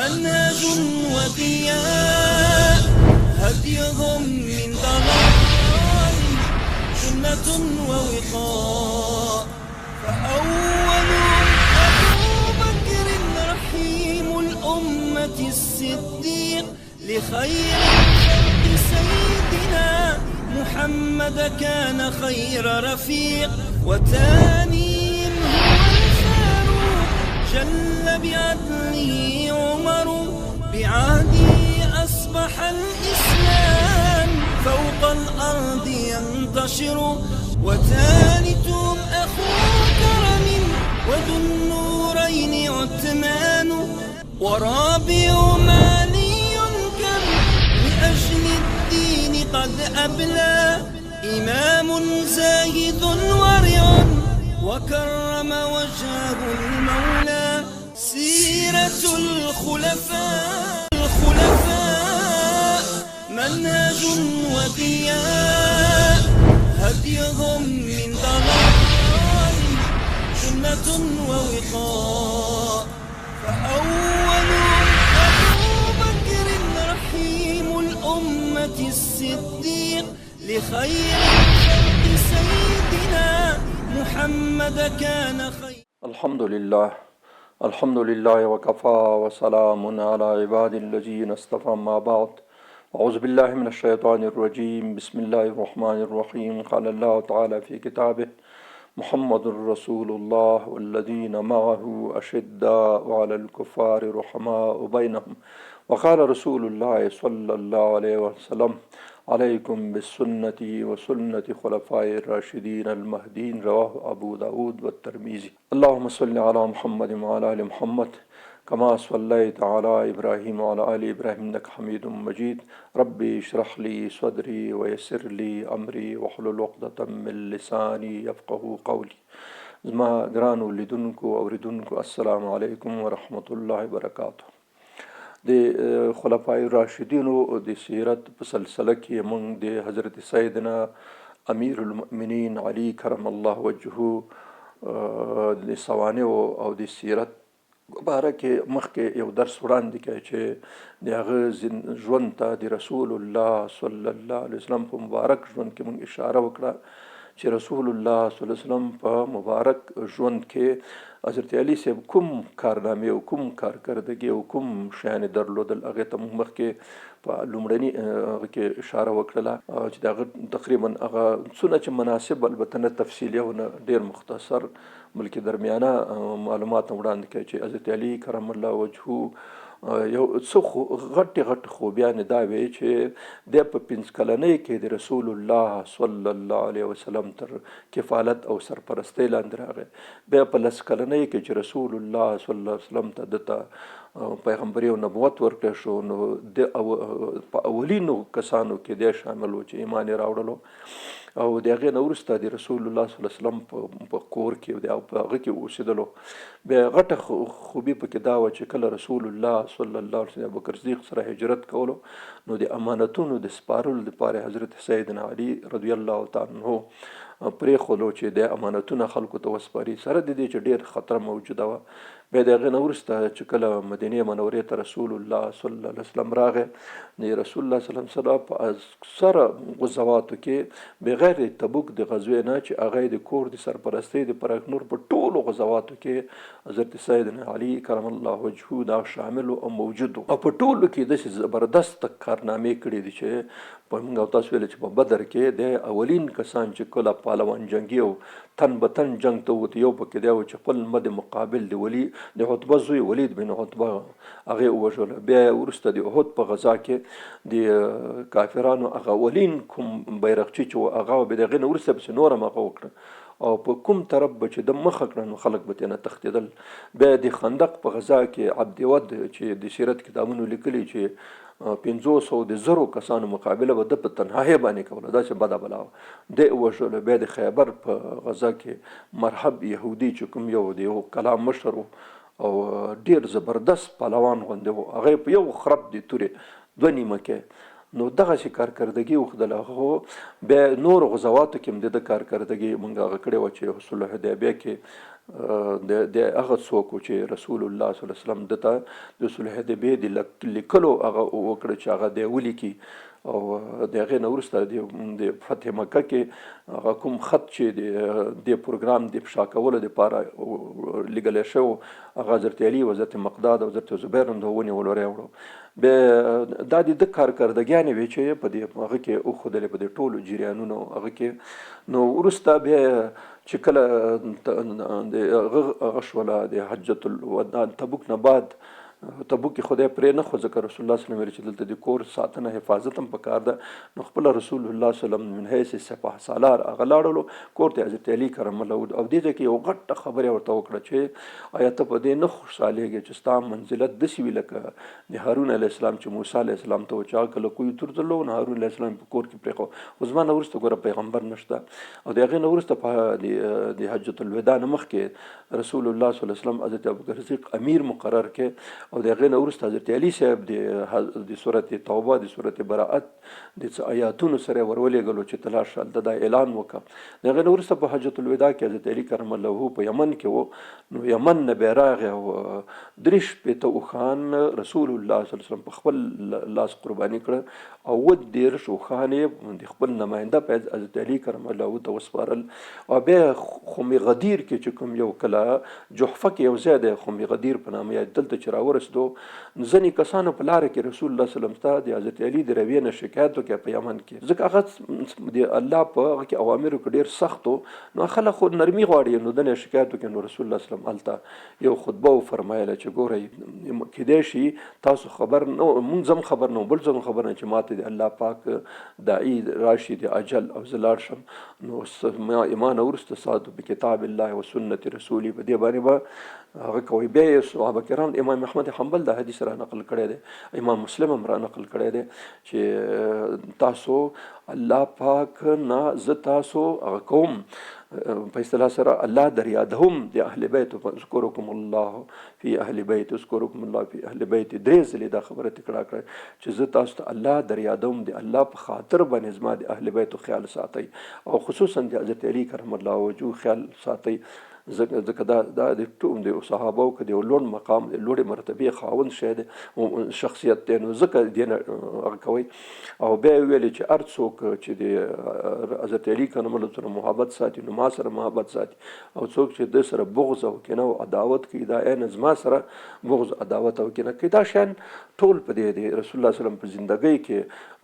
منهج وضياء هديهم من ضلال سنة ووقاء. فأولهم أبو بكر رحيم الأمة الصديق لخير الخلق سيدنا محمد كان خير رفيق. وتانيهم هو الفاروق جل بعدله عمر بعهده أصبح الإسلام فوق الأرض ينتشر. وثالثهم أخو كرم وذو النورين عثمان. ورابعهم علي كم لأجل الدين قد أبلى إمام زاهد ورع وكرم وجهه المولى. سيرة الخلفاء منهج وضياء هديهم من ضلال سنة ووقاء. فأولهم أبو بكر رحيم الأمة الصديق لخير الخلق سيدنا محمد كان خير. الحمد لله وكفى وسلام على عباد الذين اصطفى. ما بعد، أعوذ بالله من الشيطان الرجيم. بسم الله الرحمن الرحيم. قال الله تعالى في كتابه: محمد رسول الله والذين معه أشداء على الكفار رحماء بينهم. وقال رسول الله صلى الله عليه وسلم: عليكم بالسنة وسنة خلفاء الراشدين المهديين. رواه أبو داود والترمذي. اللهم صل على محمد وعلى آل محمد كما صليت على إبراهيم وعلى آل إبراهيم إنك حميد مجيد. ربي اشرح لي صدري ويسر لي أمري واحلل عقدة من لساني يفقهوا قولي. زما ګرانو لیدونکو اوریدونکو السلام علیکم ورحمة الله وبرکاته. د خلفای راشدینو د سیرت په سلسله کې موږ د حضرت سیدنا امیر المؤمنین علی کرم الله وجهه د سوانح او د سیرت باره کې مخکې یو درس وړاندې کړی چې د هغه ژوند ته د رسول الله صلی الله علیه وسلم په مبارک ژوند کې موږ اشاره وکړه چې رسول الله صلی الله علیه وسلم په مبارک ژوند کې حضرت علی صاحب کوم کارنامې او کوم کارکردګي او کوم شیان درلودل هغې ته موږ مخکې په لومړني هغه کې اشاره وکړله چې د هغه تقریبا هغه څونه چې مناسب البته نه تفصیلي او نه ډېر مختصر بلکې درمیانه معلومات وړاندې کړي چې حضرت علی کرم الله وجهه یو څه غټې خوبیانې دا وی چې د په 5 کلنۍ کې د رسول الله صلی الله علیه وسلم تر کفالت او سرپرستۍ لاندې راغی. بیا په 10 کلنۍ کې چې رسول الله صلی الله علیه وسلم ته دته پیغمبري او نبوت ورکړی شو نو د په اولینو کسانو کې دی شامل و چې ایمان یې راوړلو او د هغې نه وروسته د رسول الله صلی الله علیه وسلم په کور کې او په هغه کې اوسېدلو. بیا غټه خوبي پکې دا وه چې کله رسول الله صلی الله علیه وسلم ابوبکر صدیق سره هجرت کولو نو د امانتونو د سپارلو دپاره حضرت سیدنا علی رضی الله تعالی عنه پرېښودلو چې د امانتونه خلکو ته وسپاري سره د دې چې ډېر خطر موجوده وه. بیا د هغې نه وروسته چې کله مدینې منورې ته رسول الله صلی الله علیه وسلم راغی د رسول الله صلی الله علیه وسلم په اکثره غزواتو کې بغیر تبوک د غزوې نه چې هغه د کور د سرپرستۍ دپاره نور په ټولو غزواتو کې حضرت سیدنا علی کرم الله وجهه دا شامل او موجود و او په ټولو کې داسې زبردست کارنامې کړي دي چې په موږ او تاسو ویل چې په بدر کې د اولین کسان چې کله پهلوان جنګي او تن به تن جنګ ته ووت یو پکې دی چې خپل مد مقابل د عتبه زوی ولید بن عتبه هغې ووژله. بیا وروسته د احد په غزا کې د کافرانو هغه اولین کوم بیرغچي چې و هغه بیا د هغې نه وروسته پسې نور هم هغه وکړه او په کوم طرف به چې د مخه کړه نو خلک به ترې نه تښتېدل. بیا د خندق په غزا کې عبدود چې د سیرت کتابونو لیکلي چې 500 کسانو مقابله به د په تنهایي باندې کوله داسې بده بلا وه دی وژلو. بیا د خیبر په غزا کې مرحب یهودي چې کوم یو د یو کلام مشر و او ډېر زبردست پهلوان غوندې و هغه په یو خرب د تورې 2 نیمه کې نو دغسې کارکردګي وښودله. خو بیا نورو غزواتو کې هم د ده کارکردګي موږ هغه کړې وه چې صلح حدیبیه کې د هغه څوک چې رسول الله صلی الله علیه وسلم دته د صلح حدیبیې د لیکلو هغه وکړه چې هغه دی ولیکي او د هغې نه وروسته د فتح مکه کې هغه کوم خط چې د پروګرام د افشا کولو دپاره لیږلی شوی هغه حضرت علي او حضرت مقداد او حضرت زبیر هم د ونیولو راوړو. بیا دا د ده کارکردګیانې وې چې په دې هغه کې وښودلې په دې ټولو جریانونو هغه کې. نو وروسته بیا چې کله د هغه شوله د حجة الوداع تبوک نه بعد تبوک کې خدای پرې نه خو ځکه رسول الله صلی الله علیه وسلم ویل چې دلته د کور ساتنه حفاظت هم پکار ده. نو خپله رسول الله صلی الله علیه وسلم من حیث سپاه سالار هغه لاړلو کور ته حضرت علي کرم الله وجهه. او دې ځای کې یو غټه خبره ورته وکړه چې آیا ته په دې نه خوشحالېږې چې ستا منزلت داسې وي لکه د هارون علیه السلام چې موسی علیه السلام ته و چې هغه کله کوی تور درلو نو هارون علیه السلام په کور کې پرېښود. خو زما نه وروسته ګوره پیغمبر نشته او د هغې نه وروسته په د حجة الوداع نه مخکې رسول الله صلی الله علیه وسلم حضرت ابوبکر صدیق امیر مقرر کړ او د هغې نه وروسته حضرت علي صاحب د سورت توبه د سورت براءت د آیاتونو سره ورولېږلو چې ته لاړ شه هلته دا اعلان وکړه. د هغې نه وروسته په حجة الوداع کې حضرت علي کرم الله وجهه په یمن کې و. نو یمن نه بیا راغی او 3 اوښان رسول الله صلی الله علیه وسلم په خپل لاس قرباني کړه او 30 اوښان یې د خپل نماینده په حضرت علي کرم الله وجهه ته وسپارل. او بیا خم غدیر کې چې کوم یو کله جحفه کې یو ځای دی خم غدیر په نامه یې دلته چې راورسېدو ځینې کسانو په لاره کې رسول الله صلی الله علیه وسلم ته د حضرت علي د رویې نه شکایت وکړ په یمن کې ځکه هغه د الله په هغه کې اوامرو کې ډېر سخت و. نو خلک خو نرمي غواړي نو دنه شکایت وکړي. نو رسول الله صلی الله علیه وسلم هلته یو خطبه وفرمایله چې ګورئ کیدای شي تاسو خبر نه مونږ هم خبر نه بل څه خبر نه چې ماته د الله پاک داعي راشي د اجل او زه لاړ شم. نو ما ایمان وروسته ساتو بکتاب الله و سنت رسولي په دې باندې به هغه کوي. بیا یې صحابه کرام امام احمد حنبل دا حدیث را نقل کړی دی امام مسلم هم را نقل کړی دی چې تاسو الله پاک نه زه تاسو هغه کوم په اصطلاح سره الله در یادهم د اهل بیت اذکرکم الله فی اهل بیت اذکرکم الله فی اهل بیت. 3 ځلې دا خبره تکرار کړه چې زه تاسو ته الله در یادهم د الله په خاطر باندې زما د اهل بیتو خیال ساتئ او خصوصا د حضرت علي کرم الله وجهه خیال ساتئ ځکه دا د ټول د صحابو کې د لوړ مقام د لوړې مرتبې خاوند شی دی شخصیت دی. نو ځکه دې نه هغه کوي. او بیا ویلې چې هر څوک چې د حضرت علي کرم الله سره محبت ساتي نو ما سره محبت ساتي او څوک چې د سره بغض او کینه او عداوت کوي دا عین زما سره بغض عداوت او کینه کوي. دا شان ټول په دې د رسول الله صلی الله علیه وسلم په زندګۍ کې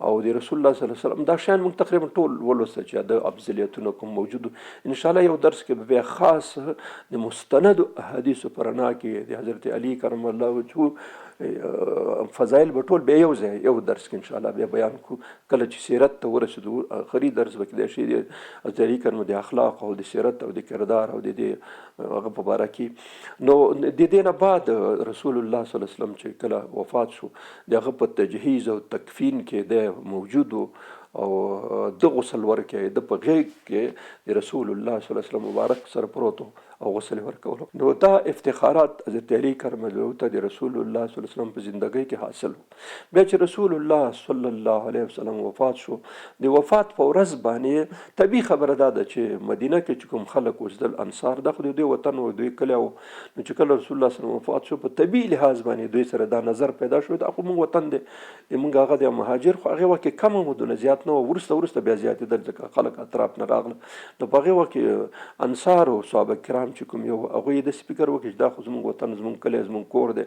او د رسول الله صلی الله علیه وسلم دا شان موږ تقریبا ټول ولوسته چې د افضلیتونو کوم موجود. ان شاء الله یو درس کې بیا خاص د مستند احادیث پر رڼا کې د حضرت علي کرم الله وجهه فضایل به ټول بیا یو ځای یو درس کې ان شاء الله بیا بیان کو. کله چې سیرت ته ورسېدو آخري درس به کېدای شي د حضرت علي کرم د اخلاق او د سیرت او د کردار او د هغه په باره کې. نو د دې نه بعد رسول الله صلی الله علیه وسلم چې کله وفات شو د هغه په تجهیز او تکفین کې د موجود او د غسل ورکې د په غیږ کې د رسول الله صلی الله علیه وسلم مبارک سره پروت او غسل ورکولو. نو دا افتخارات حضرت علي کرم الله وجهه د رسول الله صلی الله علیه وسلم په زندګۍ کې حاصل. بیا چې رسول الله صلی الله علیه وسلم وفات شو د وفات په ورځ باندې طبیعي خبره دا ده چې مدینه کې چې کوم خلک اوسېدل انصار د دوی وطن او دوی کلی و. نو چې کله رسول الله صلی الله علیه وسلم وفات شو په طبیعي لحاظ باندې دوی سره دا نظر پیدا شو دا خو موږ وطن دی موږ هغه د مهاجر خو هغه وخت کم مدونه زیات نه وروسته بیا زیاتېدل ځکه خلک اطراف نه راغله. نو په هغې وخت کې انصار او صحابه کرام چې کوم یو هغوی داسې فکر وکړي چې دا خو زموږ وطن زموږ کلی زموږ کور دی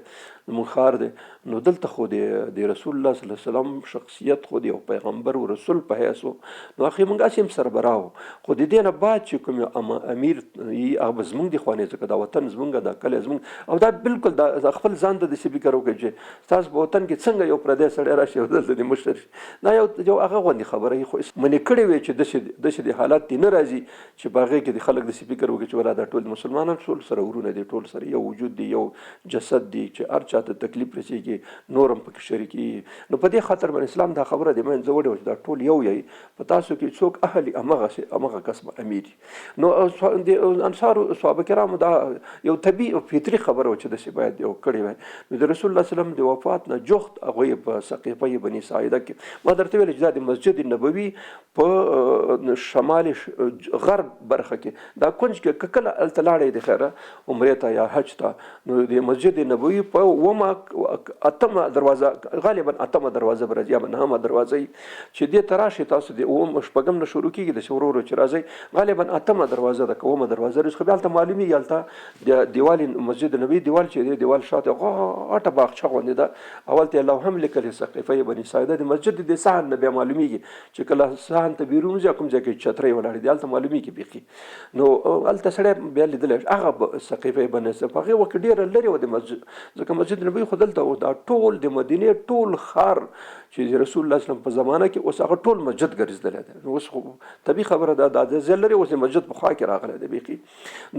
زموږ ښار دی. نو دلته خو د رسول الله صلی الله علیه وسلم شخصیت خو د یو پیغمبر او رسول په حیث و. نو اخر موږ هسې هم سربراه وو خو د دې نه بعد چې کوم یو امیر هغه به زموږ د خوا ځکه دا وطن زموږ دا کلی زموږ او دا بالکل دا خپل ځان ته داسې فکر وکړي چې ستاسو په وطن کې څنګه یو پردی سړی راشي او دلته د مشر شي. دا یو هغه غوندې خبره خو منې کړې وې چې داسې د حالات دې نه راځي چې په هغې کې د خلک داسې فکر وکړي چې ولا دا ټول مسلمانان ټول سره ورونه دي ټول سره یو وجود دی یو جسد دی چې هر چا ته تکلیف رسېږي نور هم پکې شریکي. نو په دې خاطر باندې اسلام دا خبره د منځه وړې چې دا ټول یو یې په تاسو کې څوک اهل همغه قسم امیر. نو د انصارو صحابه کرامو دا یو طبیعي او فطري خبره وه چې داسې باید یو کړې وای. نو د رسول الله صلی الله علیه وسلم د وفات نه جوخت هغوی په سقیفه بني ساعده کې ما درته ویل چې دا د مسجد نبوي په شمال غرب برخه کې دا کونج کې کله هلته لاړې د خیره عمرې ته یا حج ته، نو د مسجد نبوي په 8مه دروازه غالبا 8مه دروازه به راځي یا 9مه دروازه چې دې ته راشئ تاسو د 8 نه شروع کېږي د ورو ورو چې راځئ غالبا 8مه دروازه ده که 9مه دروازه رسي، خو بیا هلته معلومېږي هلته د دیوال مسجد نبوي دیوال چې دی دیوال شاته غټه باغچه غوندې ده، اول ته لوحه هم لیکلې سقیفه بني ساعده د مسجد د صحن نه بیا معلومېږي چې کله صحن ته بیرون ځي کوم ځای کې چترۍ ولاړې دي هلته معلومېږي بیخي. نو هلته سړی بیا لیدلی هغه سقیفه بني په هغې وخت کې ډېره لرې وه د مسجد، ځکه مسجد نبوي خو دلته دا ټول د مدینې ټول ښار چې رسول الله وسلم په زمانه کې اوس هغه ټول مسجد ګرځېدلی دی. نو اوس خو طبیعي خبره ده دا ځای لرې اوس د مسجد په خوا کې راغلی دی بیخي.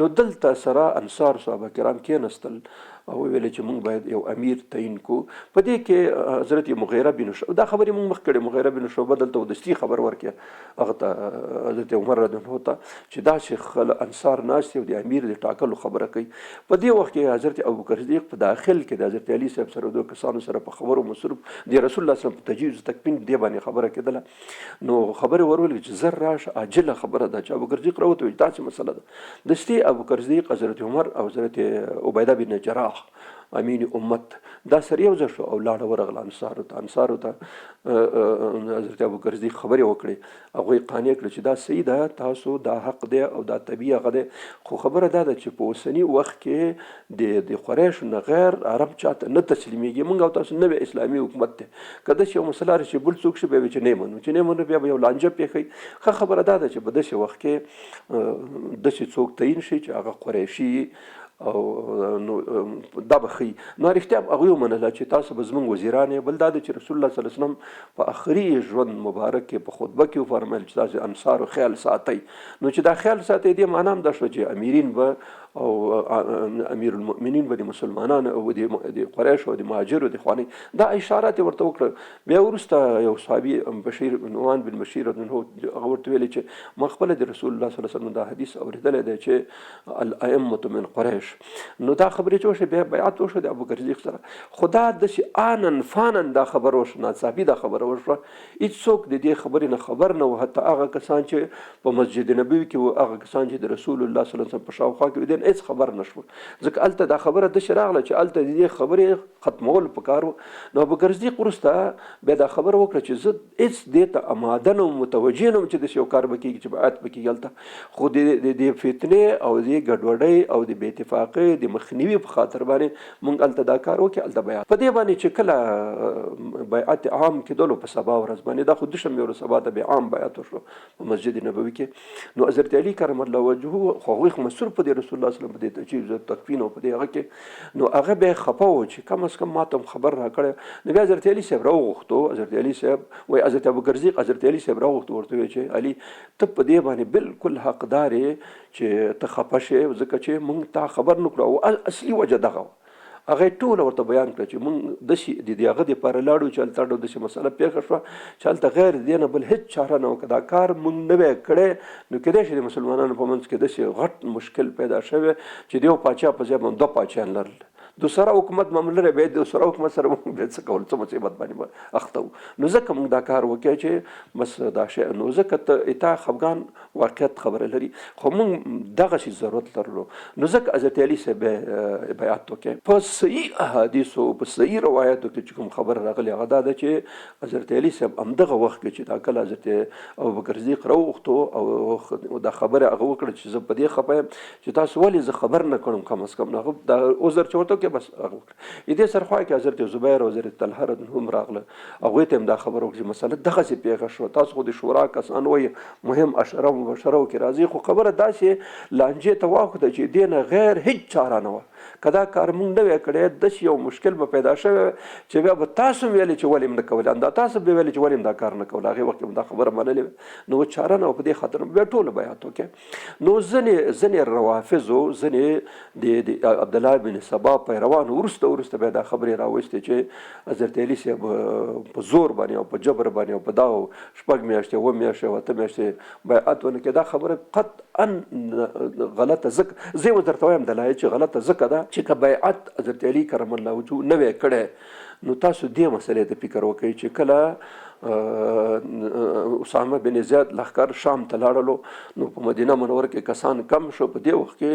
نو دلته سره انصار صحابه کرام کېناستل او ویل چې موږ باید یو امیر تعین کو. په دې کې حضرت مغیره بن شعبه دا خبرې موږ مخکې کړې، مغیره بن شعبه دلته ودستي خبر ورکړه هغه ته حضرت عمر رضی الله عنه چې داسې انصار ناست دي او د امیر د ټاکلو خبره کوي. په دې وخت کې حضرت ابوبکر صدیق په داخل کې د حضرت علي صاحب سره دوه کسانو سره په خبرو مصروف د رسول الله صلی الله علیه وسلم په تجهیز تکوین دې باندې خبره کېدله. نو خبرې ورولې چې زر راشه عاجله خبره ده چې ابوبکر صدیق راوته وایي داسې مسله ده. دستي ابوبکر صدیق حضرت عمر او حضرت عبیده بن جراح امین امت دا سره یو ځای شو او لاړه ورغله انصارو ته حضرت ابوبکر صدیق خبرې وکړې، هغوی قانع کړه چې دا صحیح ده تاسو دا حق دی او دا طبیعي هغه دی، خو خبره دا ده چې په اوسني وخت کې د قریشو نه غیر عرب چاته نه تسلیمیږي، موږ او تاسو نوی اسلامي حکومت دی، که داسې یو مسله راشي بل څوک شي بیا به چې نه منو چې نه منو بیا به یو لانجه پېښوي. ښه خبره دا ده چې په داسې وخت کې داسې څوک تعین شي چې هغه قریشي او نو دا به ښي. نو رښتیا هغوی ومنله چې تاسو به زموږ وزیران یې. بل دا ده چې رسول الله صلی الله علیه وسلم په آخري ژوند مبارک کې په خطبه کې وفرمیل چې تاسو انصارو خیال ساتئ. نو چې دا خیال ساتئ دې معنا هم دا شوه چې امیرین به او امیر المؤمنین به د مسلمانانو او د قریشو او د مهاجرو د خواني دا اشارات ورته وکړه. بیا وروسته یو صحابي بشیر نعمان بن بشیر هغه ورته ویلي چې ما خپله د رسول الله صلی الله علیه وسلم دا حدیث اورېدلی دی چې الائمة من قریش. نو دا خبرې چې وشوې بیا بیعت وشو د ابوبکر صدیق سره، خو دا داسې آنن فانن دا خبره وشوه، ناڅاپي دا خبره وشوه، هېڅوک د دې خبرې نه خبر نه و، حتی هغه کسان چې په مسجد نبوي کې وو، هغه کسان چې د رسول الله صلی الله علیه وسلم په شاوخوا کې وو هېڅ خبر نه شول، ځکه هلته دا خبره داسې راغله چې هلته د دې خبرې ختمول پکار و. نو ابوبکر صدیق وروسته بیا دا خبره وکړه چې زه هېڅ دې ته اماده نه وم، متوجه نه وم چې داسې یو کار به کېږي چې بیعت به کېږي هلته، خو د دې فتنې او د ګډوډۍ او د بې اتفاقۍ د مخنیوي په خاطر باندې موږ هلته دا کار وکړو، هلته بیعت. په دې باندې چې کله بیعت عام کېدلو په سبا ورځ باندې دا خو دوشنبې ورځ سبا ته بیا عام بیعت وشو په مسجد نبوي کې. نو حضرت علي کرم الله وجهه خو هغوی خو مصروف په دې رسول الله صلی الله علیه وسلم په دې تجهیز او تکفین او په دې هغه کې، نو هغه بیا خفه و چې کم از کم ما ته خبر راکړی. نو بیا حضرت علي صاحب راوغوښتو، حضرت علي صاحب وایي حضرت ابوبکر صدیق حضرت علي صاحب راوغوښتو، ورته وایي چې علي ته په دې باندې بالکل حقدار یې چې ته خفه شې، ځکه چې موږ تا خبر نه کړو او اصلي وجه دغه وه. هغه ټوله ورته بیان کړه چې موږ داسې د هغه دپاره لاړو چې هلته داسې مسله پېښه شوه چې هلته غیر دې نه بل هېڅ چاره نه وه، که دا کار موږ نه وی کړی نو کیدای شي د مسلمانانو په منځ کې داسې غټ مشکل پیدا شوی چې د یو پاچا په ځای باندې 2 پاچایان لرل، دوسره حکومت معامله بیا د دوسره حکومت سره موږ بیا څه کول، څه مصیبت باندې اخته وو. نو ځکه موږ دا کار وکړی چې بس دا شی، نو ځکه اتا خفګان واقعیت خبره لري، خو موږ دغسې ضرورت لرلو. نو ځکه حضرت علي صاحب بیعت وکړی. په صحیح احادیثو په صحیح روایتو کې چې کوم خبره راغلې هغه دا ده چې حضرت علي صاحب همدغه وخت کې چې دا کله حضرت ابوبکر صدیق راوغوښتو او دا خبره هغه وکړه چې زه په دې خفه یم چې تاسو ولې زه خبر نه کړم، کم از کم هغه دا عذر چې ورته بس هغه وکړه. دې سره خوا کې حضرت زبیر او حضرت طلحه هم راغله، هغوی ته هم دا خبره وکړه چې مسله دغسې پیښه شوه، تاسو خو د شورا کسان وایي مهم اشره مبشره کې راځي، خو خبره داسې لانجې ته واوښته چې دې نه غیر هېڅ چاره نه وه، که دا کار موږ نه وی کړی داسې یو مشکل به پیدا شوی چې بیا به تاسو ویلې چې ولې م نه کولې، همدا تاسو به ویلې چې ولې م دا کار نه کوله، هغې وخت کې م دا خبره منلې وه، نو چاره نه وه. په دې خاطر بیا ټوله بیعت وکړې. نو ځینې روافظو ځینې د عبدالله بن سبا پیروانو وروسته بیا دا خبرې راوستې چې حضرت علي صاحب په زور باندې او په جبر باندې او په دا 6 میاشتې 7 میاشتې 8 میاشتې بیعت ونه کړې. دا خبره قطعا غلطه، ځکه زه یې درته وایم دلایل چې غلطه ځکه ده چې که بیعت حضرت علي کرم الله وجهه نه وی کړی نو تاسو دې مسلې ته فکر وکړئ چې کله اسامه بن زید لښکر شام ته لاړلو نو په مدینه منوره کې کسان کم شو. په دې وخت کې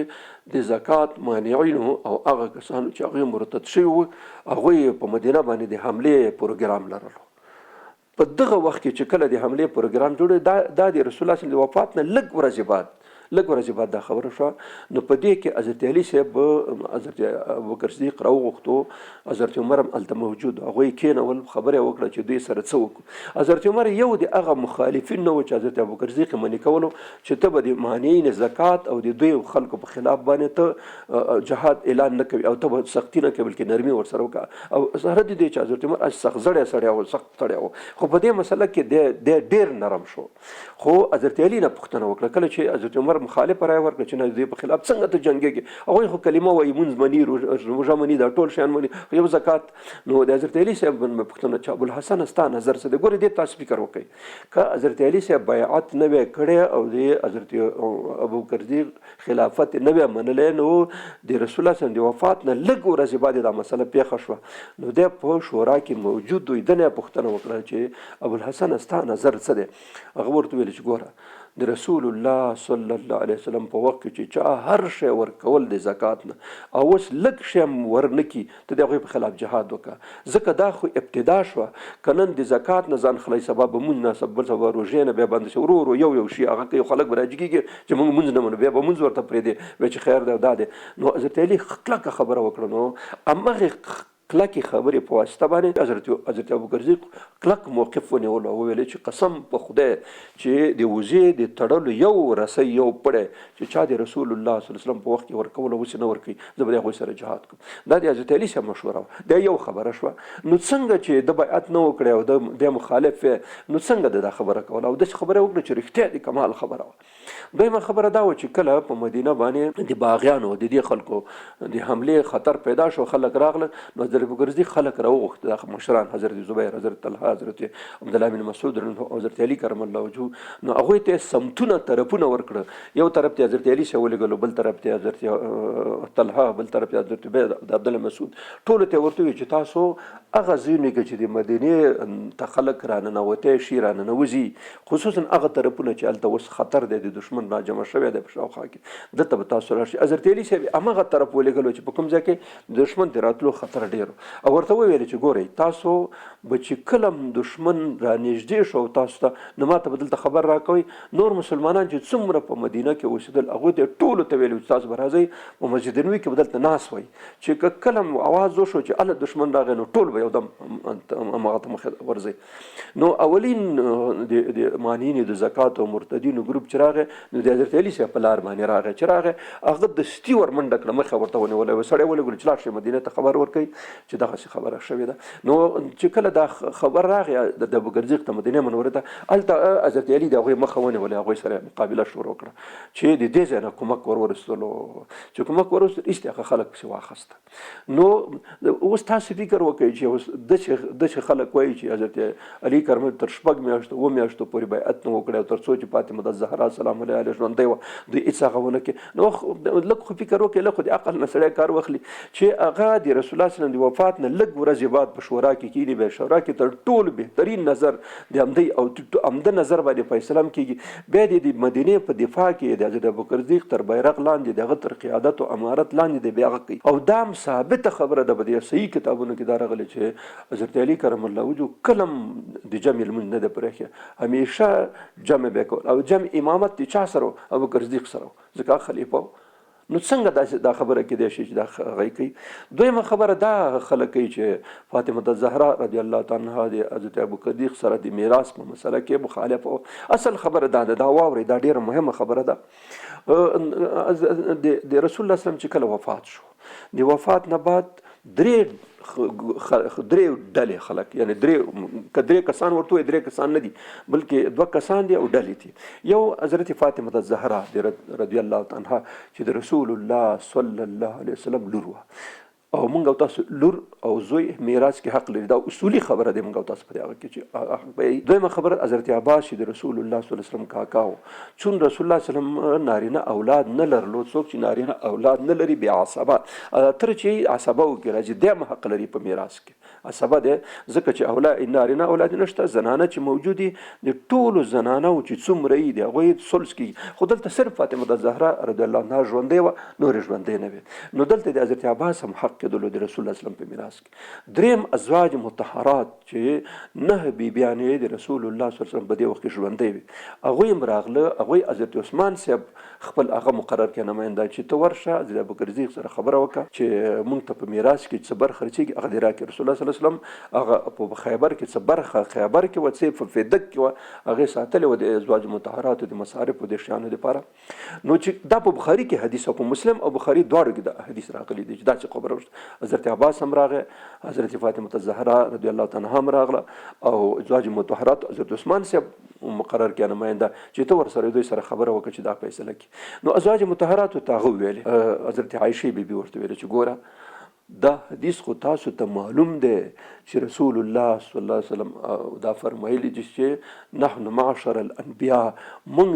د زکات مانعینو او هغه کسانو چې هغوی مرتد شوي وو هغوی په مدینه باندې د حملې پروګرام لرلو. په دغه وخت کې چې کله د حملې پروګرام جوړ دا د رسول الله صلی الله علیه وسلم د وفات نه لږ ورځې بعد دا خبره شوه. نو په دې کې حضرت علي صاحب حضرت ابوبکر صدیق راوغوښتو، حضرت عمر هم هلته موجود، هغوی کېنول خبره یې وکړه چې دوی سره څه وکړو. حضرت عمر یو د هغه مخالفین نه و چې حضرت ابوبکر صدیق یې منع کولو چې ته به د مانعین زکات او د دوی خلکو په خلاف باندې ته جهاد اعلان نه کوي او ته به سختي نه کوي بلکې نرمي ورسره وکړه. او سره د دې چې حضرت عمر سخت زړی سړی و، سخت سړی و، خو په دې مسله کې د ډېر نرم شو. خو حضرت علي نه پوښتنه وکړه کله چې حضرت عمر مخالف رایه ورکړه چې نه دوی په خلاف څنګه ته جنګېږي، هغوی خو کلمه وایي مونځ مني، روژه مني، دا ټول شیان مني، خو یو زکات. نو د حضرت علي صاحب مې پوښتنه چې ابوالحسن ستا نظر څه دی؟ ګورې دې تاسو فکر وکړئ که حضرت علي صاحب بیعت نه وی کړی او د حضرت ابوبکر صدیق خلافت نه وی منلی نو د رسول الله صلی الله علیه وسلم د وفات نه لږ ورځې بعد دا مسله پیښه شوه. نو دی په شورا کې موجود وي، دنه یې پوښتنه وکړه چې ابوالحسن ستا نظر څه دی؟ هغه ورته ویل چې ګوره د رسول الله صلی الله علیه وسلم په وخت کې چې چا هر شی ورکول د زکات نه او اوس لږ شی هم ورنکي ته د هغوی په خلاف جهاد وکړه، ځکه دا خو ابتدا شوه که نن د زکات نه ځان خلی سبا به مونځ نه بل سبا روژې نه بیا بند شي ورو یو شي هغه کوي خلک به راجګېږي چې مونږ مونځ نه منو، بیا به مونځ ورته پرېږدي وایي چې خیر دی دا دی. نو حضرت علي کلکه خبره وکړه. نو همغې کلکې خبرې په واسطه باندې حضرت ابوبکر صدیق کلک موقف ونیولو او وویل چې قسم په خدای چې د وزې د تړلو یو رسۍ یو پړی چې چا د رسول الله صلی الله علیه وسلم په وخت کې ورکولو اوس نه ورکوي زه به د هغوی سره جهاد کوم. دا د حضرت علي صاحب مشوره وه، دا یو خبره شوه. نو څنګه چې د بیعت نه وکړی او د مخالف نو څنګه دا خبره کوله او داسې خبره وکړه چې رښتیا د کمال خبره وه. دویمه خبره دا و چې کله په مدینه باندې د باغیانو د دې خلکو د حملې خطر پیدا شو، خلک راغله، نو حضرت ابوبکر صدیق خلک راوغوښت، دا مشران حضرت زبیر، حضرت طلحه، حضرت عبدالله بن مسعود، حضرت علي کرم الله وجهه، نو هغوی ته سمتونه طرفونه ورکړه. یو طرف ته حضرت علي صاحب ولېږلو، بل طرف ته حضرت طلحه، بل طرف ته حضرت عبید د عبدالله مسعود، ټولو ته ورته وویل چې تاسو هغه ځایونو کې چې د مدینې ته خلک راننوتی شي راننوځي، خصوصا هغه طرفونه چې هلته اوس خطر دی د دښمن راجمع شوی دی په شاوخوا کې، دلته به تاسو راشئ. حضرت علي صاحب همغه طرف ولېږلو چې په کوم ځای کې د دښمن د راتلو خطر ډېر او ورته وویل چې ګورئ تاسو به چې کله دښمن رانږدې شو تاسو ته نو ماته به دلته خبر راکوئ. نور مسلمانان چې څومره په مدینه کې اوسېدل هغوی ته ټولو ته ویلي چې تاسو به راځئ په مسجد نبوي کې به دلته ناست وئ چې که کله اواز وشو چې هله دښمن راغی نو ټول به یو دم هماغه ته مخې ورځئ. نو اولین د مانعینو د زکات او مرتدینو ګروپ چې راغی نو د حضرت علي صاحب په لار باندې راغی، چې راغی هغه دستي ورمنډه کړه، مخې ورته ونیولی، سړی ولېږلو چې لاړ شئ مدینې ته خبر ورکوئ چې دغسې خبره شوې ده. نو چې کله دا خبر راغی د ابوبکر صدیق ته مدینې منورې ته، هلته حضرت علي د هغوی مخه ونیولې، هغوی سره مقابله شروع کړه چې د دې ځای نه کومک ورسېدلو، چې کومک ورسېدل ایستې هغه خلک پسې واخیسته. نو اوس تاسو فکر وکړئ چې اوس داسې خلک وایي چې حضرت علي کرم تر 6 میاشتو 7 میاشتو پورې بیعت نه وکړی او تر څو چې فاطمه الزهرا سلام الله علیها ژوندۍ وه دوی هېڅ هغه ونه کړي. نو لږ خو فکر وکړئ، لږ خو د عقل نه سړی کار واخلي چې هغه د رسول الله صلی الله علیه وسلم د وفات نه لږ ورځې بعد په شورا کې کېني، بیا شورا کې تر ټولو بهترین نظر د همدی او همده نظر باندې فیصله کېږي. بیا د مدینې په دفاع کې د حضرت ابوبکر صدیق تر بیرغ لاندې د هغه تر قیادت او امارت لاندې د بیا هغه کوي او دا هم ثابته خبره ده په دې صحیح کتابونو کې دا راغلی چې حضرت علي کرم الله وجهه کلم د جمع لمونځ نه ده پرېښی، همیشه جمع به کول او جمع امامت د چا سره ابوبکر صدیق سره ځکه خلیفه. نو څنګه دا خبره کېدای شي چې دا هغوی کوي؟ دویمه خبره دا خلک کوي چې فاطمه الزهرا رضی الله تعالی عنها د حضرت ابوبکر صدیق سره د میراث په مسله کې مخالف او اصل خبره دا ده، دا واورئ، دا ډېره مهمه خبره ده. د رسول الله صلی چې کله وفات شو، د وفات نه بعد درې ډلې خلک، یعنی درې کسان ورته وایي، درې کسان نه دي بلکې 2 کسان دي او ډلې دي. یو حضرت فاطمه الزهرا رضی الله تعالی عنها چې د رسول الله صلی الله علیه وسلم لور وه، او موږ او تاسو لور او زوی میراث کې حق لري. دا اصولي خبره ده موږ او تاسو په هغه کې چې حق به. دویمه خبره حضرت عباس چې د رسول الله صلی الله علیه وسلم کاکا و، چون رسول الله صلی الله علیه وسلم نارینه اولاد نه لرلو. څوک چې نارینه اولاد نه لري بیا عصبه تر چې عصبه وکړي راځي د حق لري په میراث کې. عصبه ده ځکه چې اولاد نارینه اولاد نشته، زنانه چې موجودي د ټولو زنانو چې څومره دي هغه ثلث کې. خو دلته صرف فاطمه الزهرا رضی الله عنها ژوندۍ و، نور ژوندۍ نه وي. نو دلته د حضرت عباس هم حق کېدلو د رسول الله صلی الله علیه وسلم په میراث کې. دریم ازواج مطهرات چې 9 بیبیانې د رسول الله صلی الله علیه وسلم په دې وخت کې ژوندۍ وي، هغوی هم راغله. هغوی حضرت عثمان صاحب خپل هغه مقرر کړ نماینده چې ته ورشه حضرت ابوبکر صدیق سره خبره وکړه چې موږ ته په میراث کې څه برخه رسېږي هغه دې راکړي. رسول الله صلی الله علیه وسلم هغه په خیبر کې څه برخه خیبر کې و څه په فدک کې و هغه ساتلې و د ازواج مطهرات د مصارف او د شیانو لپاره. نو چې دا په بخاري کې حدیث او په مسلم او بخاري دواړو کې دا حدیث راغلی دی چې دا چې خبره وشته. حضرت عباس هم راغی، حضرت فاطمه الزهرا رضی الله تعالی عنها هم راغله، او ازواج مطهرات حضرت عثمان صاحب مقرر کړ نماینده چې ته ورسره دوی سره خبره وکړه چې دا فیصله کړي. نو ازواج مطهرات ته هغه ویلې، حضرت عایشه بیبي ورته ویل چې ګوره دا حدیث خو تاسو ته معلوم دی چې رسول الله صلی الله علیه وسلم دا فرمایلی چې نحن معشر الانبیاء، موږ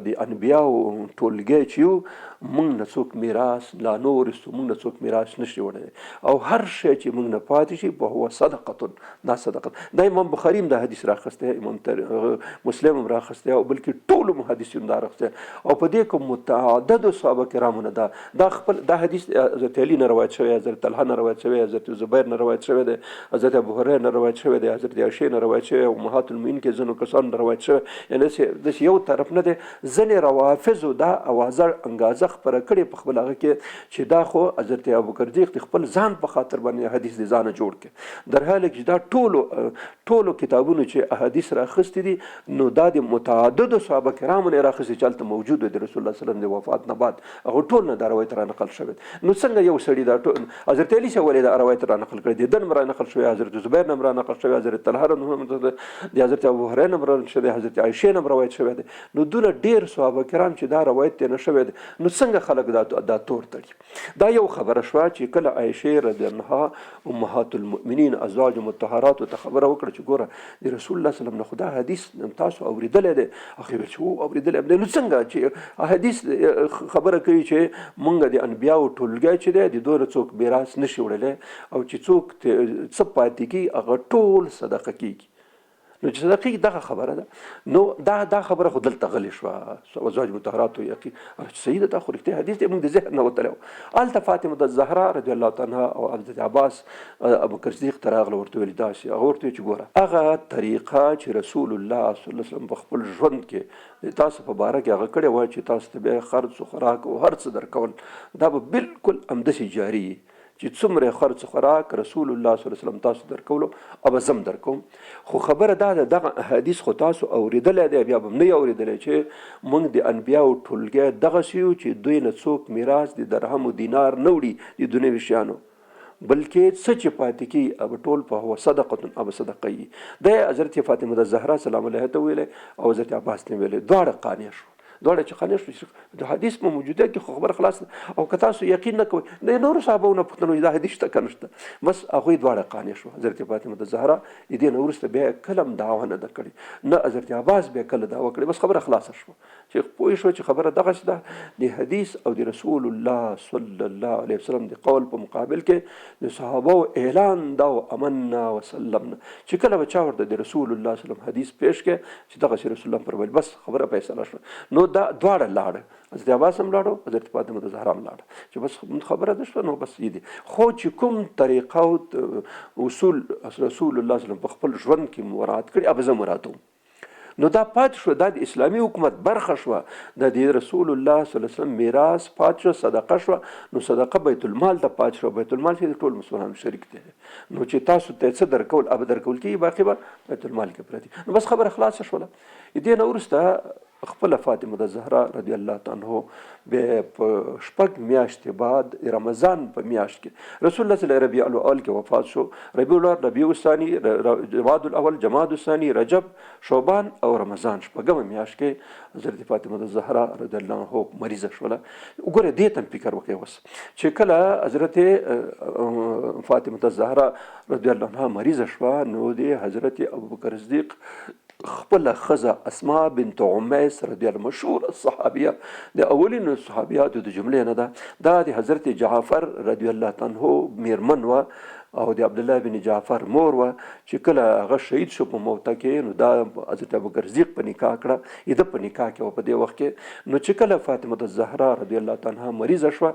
د انبیاو ټولګی چې یو موږ نه څوک میراث لا نورث، موږ نه څوک میراث نشي وړی، او هر شی چې موږ نه پاتې شي په هو صدقه، دا صدقه. دا امام بخاري هم دا حدیث راخسته، امام مسلم هم راخسته، او بلکې ټول محدثین دا راخسته. او په دې کوم متعدد صحابه کرامو نه دا خپل دا حدیث حضرت علی نه روایت شوی، حضرت طلحه نه روایت شوی، حضرت زبیر نه روایت شوی دی، حضرت ابو هريره نه روایت شوی دی، حضرت عائشه نه روایت شوی، او امهات المؤمنین کې ځینو کسان نه روایت شوی. یعنی د یو طرف نه دی ځینې روافض دا اوازه انګازه خپره کړې په خپل هغه کې چې دا خو حضرت ابوبکر صدیق خپل ځان په خاطر باندې حدیث د ځانه جوړ کړي، در حال کې دا ټولو کتابونو چې احادیث راخستې دي نو دا د متعددو صحابه کرامو نه راخستې چې هلته موجود د رسول الله صلی الله علیه وسلم د وفات نه بعد هغه ټول نه دا روایت را نقل شوی. نو څنګه یو سړي دا حضرت علی څه ولې دا روایت را نقل کړی، د دن را نقل شوی، حضرت زبیر نه را نقل شوی، حضرت طلحه د حضرت ابو هريره نه را شوی، حضرت عائشه نه روایت شوی دی. نو دونه ډیر صحابه کرام چې دا روایت نه شوی دی، نو څنګه خلک دا تور تړي. دا یو خبره شوه چې کله عائشه رضی الله عنها امهات المؤمنین ازواج مطهرات ته خبره وکړه چې ګوره د رسول الله صلی الله علیه وسلم نه خدا حدیث تاسو اوریدلې ده، هغه ویل چې اوریدلې ده. نو څنګه چې حدیث خبره کوي چې مونږ د انبیاو ټولګی چې دی د دوه څوک میراث نشي وړلی، او چې څوک څه پاتې کیږي هغه ټول صدقه کیږي. نو چې صدقه دغه خبره ده، نو دا خبره خو دلته غلې شوه. ازواج مطهرات یقین صحیح ده، دا خو رښتیا حدیث دی، موږ د ذهن نه وتلی و. هلته فاطمه الزهرا رضی الله تعالی عنها او حضرت عباس ابوبکر صدیق ته راغله، ورته ویل داسې، هغه ورته ویل چې ګوره هغه طریقه چې رسول الله صلی الله علیه وسلم په خپل ژوند کې تاسو په باره کې هغه کړې وه چې تاسو ته به خرڅ و خوراک او هر څه درکول، دا به بالکل همداسې جاري وي چې څومره خرڅ خوراک رسول الله صلی الله علیه وسلم تاسو درکولو او زم درکوم. خو خبره دا ده دغه حدیث خو تاسو اوریدلی دی، بیا به هم نه یې اوریدلی چې موږ د انبیاو ټولګی دغسې یو چې دوی نه څوک میراث د درهم و دینار نه وړي د دنیوي شیانو، بلکې څه چې پاتې کیږي هغه ټول په هو صدقه او صدقه وي. دا حضرت فاطمه الزهرا سلام علیها ته ویلی او حضرت عباس ته ویلی، دواړه قانع شو. دواړه چې قانع شو د حدیث په موجوده کې خو خبر خلاص. او که تاسو یقین نه کوئ د نورو صحابو نه پوښتنه وکړئ دا حدیث شته که نشته، بس هغوی دواړه قانع شو. حضرت فاطمه الزهرا د دې نه وروسته بیا کله هم دعوه نه ده کړې، نه حضرت عباس بیا کله دعوه کړې، بس خبره خلاصه شوه چې پوه شو چې خبره دغسې ده. د حدیث او د رسول الله صلی الله علیه وسلم د قول په مقابل کې د صحابو اعلان دا امنا وسلمنا، چې کله به چا ورته د رسول الله صلی الله علیه وسلم حدیث پیش کړي چې دغسې رسول الله فرمایل، بس خبره فیصله شوه. نو دا دواړه لاړه، حضرت عباس هم لاړو، حضرت فاطمه الزهرا هم لاړه، چې بس خبره ده شوه. نو بس یې دي. خو چې کوم طریقه او اصول رسول الله صلی الله علیه وسلم په خپل ژوند کې مراد کړي هغه زه مرادوم. نو دا پات شو، دا د اسلامي حکومت برخه شوه، د رسول الله صلی الله علیه وسلم میراث پات شو، صدقه شوه. نو صدقه بیت المال ته پات شو، بیت المال چې ټول مسلمانان شریک دي. نو چې تاسو ته څه درکول درکول کېږي باقي به بیت المال کې پرتي. نو بس خبره خلاصه شوله. دې نه وروسته خپله فاطمه الزهرا رضی الله تعالی عنها بیا په 6 میاشتې بعد رمضان په میاشت کې رسول الله صلی الله ربیع الاول کې وفات شو. ربیع الاول، ربیع الثانی، جماد الاول، جماد الثانی، رجب، شعبان او رمضان 6مه میاشت کې حضرت فاطمه الزهرا رضی الله عنها مریضه شوله. وګوره دې ته فکر وکړئ اوس چې کله حضرت فاطمه الزهرا رضی الله عنها مریضه شوه نو د حضرت ابوبکر صدیق خپله ښځه اسماء بنت عمیس رضی الله مشهور صحابیه د اولینو صحابیاتو د جملې نه ده. دا د حضرت جعفر رضی الله تعالی عنه میرمن وه او د عبدالله بن جعفر مور وه چې کله هغه شهید شو په موته کې نو دا حضرت ابوبکر صدیق په نکاح کړه، د په نکاح کې په دې وخت کې نو چې کله فاطمه الزهرا رضی الله تعالی عنها مریضه شوه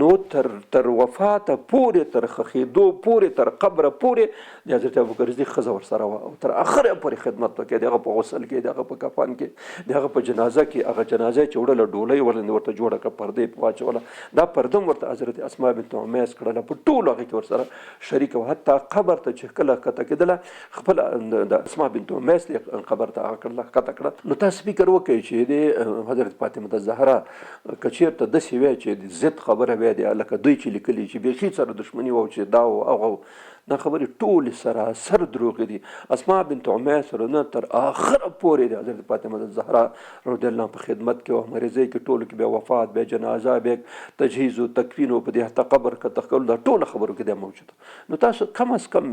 نو تر وفاته پورې، تر خخېدو پورې، تر قبره پورې د حضرت ابوبکر صدیق ښځه ورسره وه او تر اخره پورې خدمت وکړي، د هغه په غسل کې، د هغه په کفن کې، د هغه په جنازه کې. هغه جنازه چې وړله ډولۍ ورته جوړه کړه، پردې په واچوله، دا پرده هم ورته حضرت اسماء بنت عمیس کړله، په ټولو هغې کې ورسره شریک وه. حتی قبر ته چې کله ښکته کېدله خپله د اسماء بنت عمیس قبر ته هغه کړله ښکته کړه. نو تاسو فکر وکړئ چې د حضرت فاطمه الزهرا که چېرته داسې وی چې د ضد خبره وی دی لکه دوی چې لیکلي چې بیخي سره دښمني وه چې دا و هغه دا خبرې ټولې سراسر دروغ دي. اسماء بنت عمیس نه تر آخره پورې د حضرت فاطمه الزهرا رضی الله په خدمت کې وه، مریضۍ کې ټولو کې بیا وفات، بیا جنازه، بیا تجهیز و تکفین او په دې حتی قبر ښکته کول، دا ټوله خبرو کې دا موجود. نو تاسو کم از کم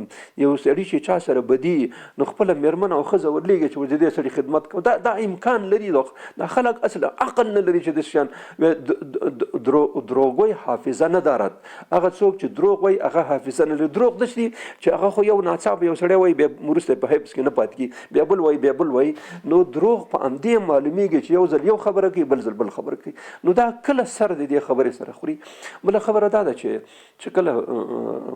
یو سړي چې چا سره بدي نو خپله میرمن او ښځه ورلیږي چې د دې سړي خدمت کوي، دا امکان لري. دا خلک اصلا عقل نه لري چې داسې شیان دروغ وایي حافظه نه دارد. هغه څوک چې دروغ وایي هغه حافظه نه لري. دروغ داسې چې هغه خو یو ناڅاپه یو سړی وایي بیا وروسته په حفظ کې نه پاتې کېږي، بیا بل وایي، بیا بل وایي. نو دروغ په همدې معلومیږي چې یو ځل یو خبره کوي بل ځل بل خبره کوي. نو دا کله سر د دې خبرې سره خوري. بله خبره دا ده چې کله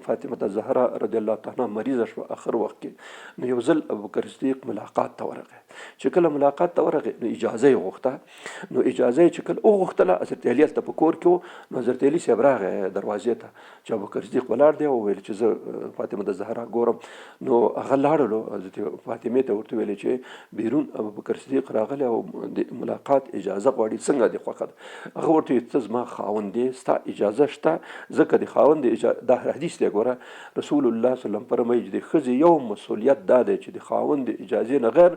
فاطمه الزهرا رضی الله تعالی عنها مریضه شوه آخر وخت کې نو یو ځل ابوبکر صدیق ملاقات ته ورغی. چې کله ملاقات ته ورغی نو اجازه یې غوښته. نو اجازه یې چې کله وغوښتله حضرت علي هلته په کور کې و نو حضرت علي صاحب راغی دروازې ته چې ابوبکر صدیق ولاړ دی او ویل چې زه فاطمه الزهرا ګورم. نو هغه لاړلو حضرت فاطمې ته ورته ویلې چې بیرون ابوبکر صدیق راغلی او د ملاقات اجازه غواړي، څنګه دې خوښه ده؟ هغه ورته ویل ته زما خاوند دی، ستا اجازه شته، ځکه د خاوند دا حدیث دی ګوره رسول الله صلی الله علیه وسلم فرمایي چې د ښځې یو مسؤلیت دا دی چې د خاوند د اجازې نه غیر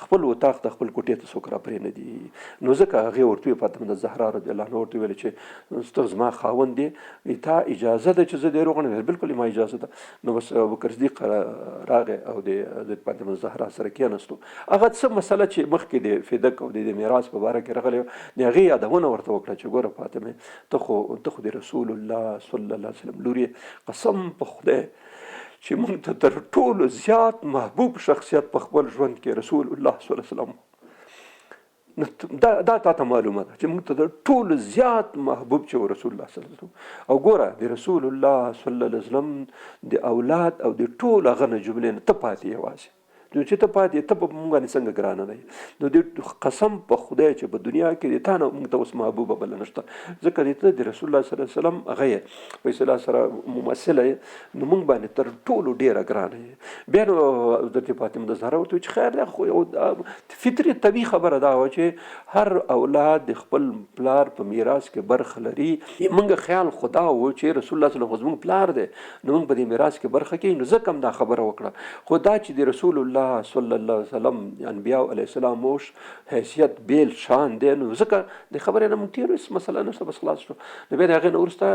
خپل اتاق ته خپل کوټې ته څوک راپرې نه دي. نو ځکه هغې ورته ویل فاطمه الزهرا رضی الله عنها ورته ویل چې ته زما خاوند دی، تا اجازه ده چې زه دې روغ بالکل ما اجازه ده. نو بس ابوبکر صدیق راغی او د فاطمه الزهرا سره کېناستو. هغه څه مسله چې مخکې د فدک او د میراث په باره کې راغلی د هغې یادونه ورته وکړه چې ګوره فاطمه ته خو د رسول الله صلی الله علیه وسلم لور یې، قسم په خدای چې موږ ته تر ټولو زیات محبوب شخصیت په خپل ژوند کې رسول الله صلی الله علیه وسلم. دا تاته معلومه ده چې موږ ته د ټولو زیات محبوب چې رسول الله صلی الله علیه وسلم. او ګوره د رسول الله صلی الله علیه وسلم د اولاد او د ټول هغه نه جملې نه ته پاتې یوازې چې ته پاتې ته په موږ باندې څنګه ګرانه نه یې. نو د قسم په خدای چې په دنیا کې د تا نه موږ ته اوس محبوبه بله نشته، ځکه ته د رسول الله صلی الله علیه وسلم هغه یې په اصطلاح سره ممثله یې، نو موږ باندې تر ټولو ډېره ګرانه یې. بیا نو حضرت فاطمه الزهرا ورته وایي چې خیر دی خو یو فطري طبیعي خبره دا وه چې هر اولاد د خپل پلار په میراث کې برخه لري. موږ خیال خدا و چې رسول الله صلی الله علیه وسلم زموږ پلار دی نو موږ په دې میراث کې برخه کوي. نو ځکه هم دا خبره وکړه. خو دا چې د رسول الله صلی الله علیه وسلم انبیاء علیه السلام موش حیثیت بیل شان دی نو ځکه د خبرې نه موږ تېرو هېڅ مسله نشته، بس خلاص شو. نو بیا د هغې نه وروسته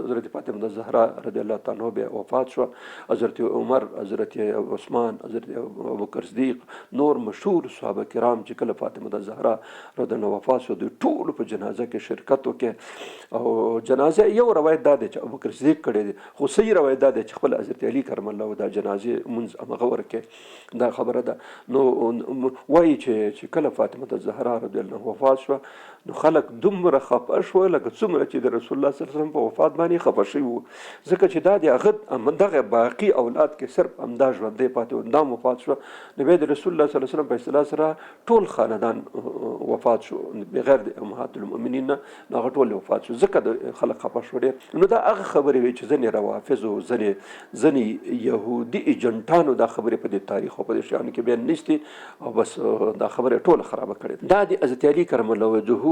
حضرت فاطمه الزهرا رضی الله تعالی عنها بیا وفات شوه. حضرت عمر، حضرت عثمان، حضرت ابوبکر صدیق، نور مشهور صحابه کرام چې کله فاطمه الزهرا رضی الله وفات شو د ټولو په جنازه کې شرکت وکړي. او جنازه یو روایت دا دی چې ابوبکر صدیق کړی دی، خو صحیح روایت دا دی چې خپل حضرت علي کرم الله وجهه دا جنازې مونځ همغه ورکړي. دا خبره ده. نو وایي چې کله فاطمه الزهرا رضی الله عنها وفات شوه نو خلک دومره خفه شوه لکه څومره چې د رسول الله صلی الله علیه وسلم په وفات باندې خفه شوي وو، ځکه چې دا د هغه دغه باقي اولاد کې صرف همدا ژوندی پاتې و، دا وفات شوه. نو بیا د رسول الله صلی الله علیه وسلم په اصطلاح سره ټول خاندان وفات شو بغیر د امهات المؤمنین نه، هغه ټول وفات شو، ځکه خلک خفه شو ډېر. نو دا هغه خبرې وې چې ځینې روافظ او ځینې یهودي ایجنټانو دا خبرې په دې تاریخ او په دې شیانو کې بیا نشتی او بس دا خبره ټوله خرابه کړې ده. دا د حضرت علي کرم الله وجهه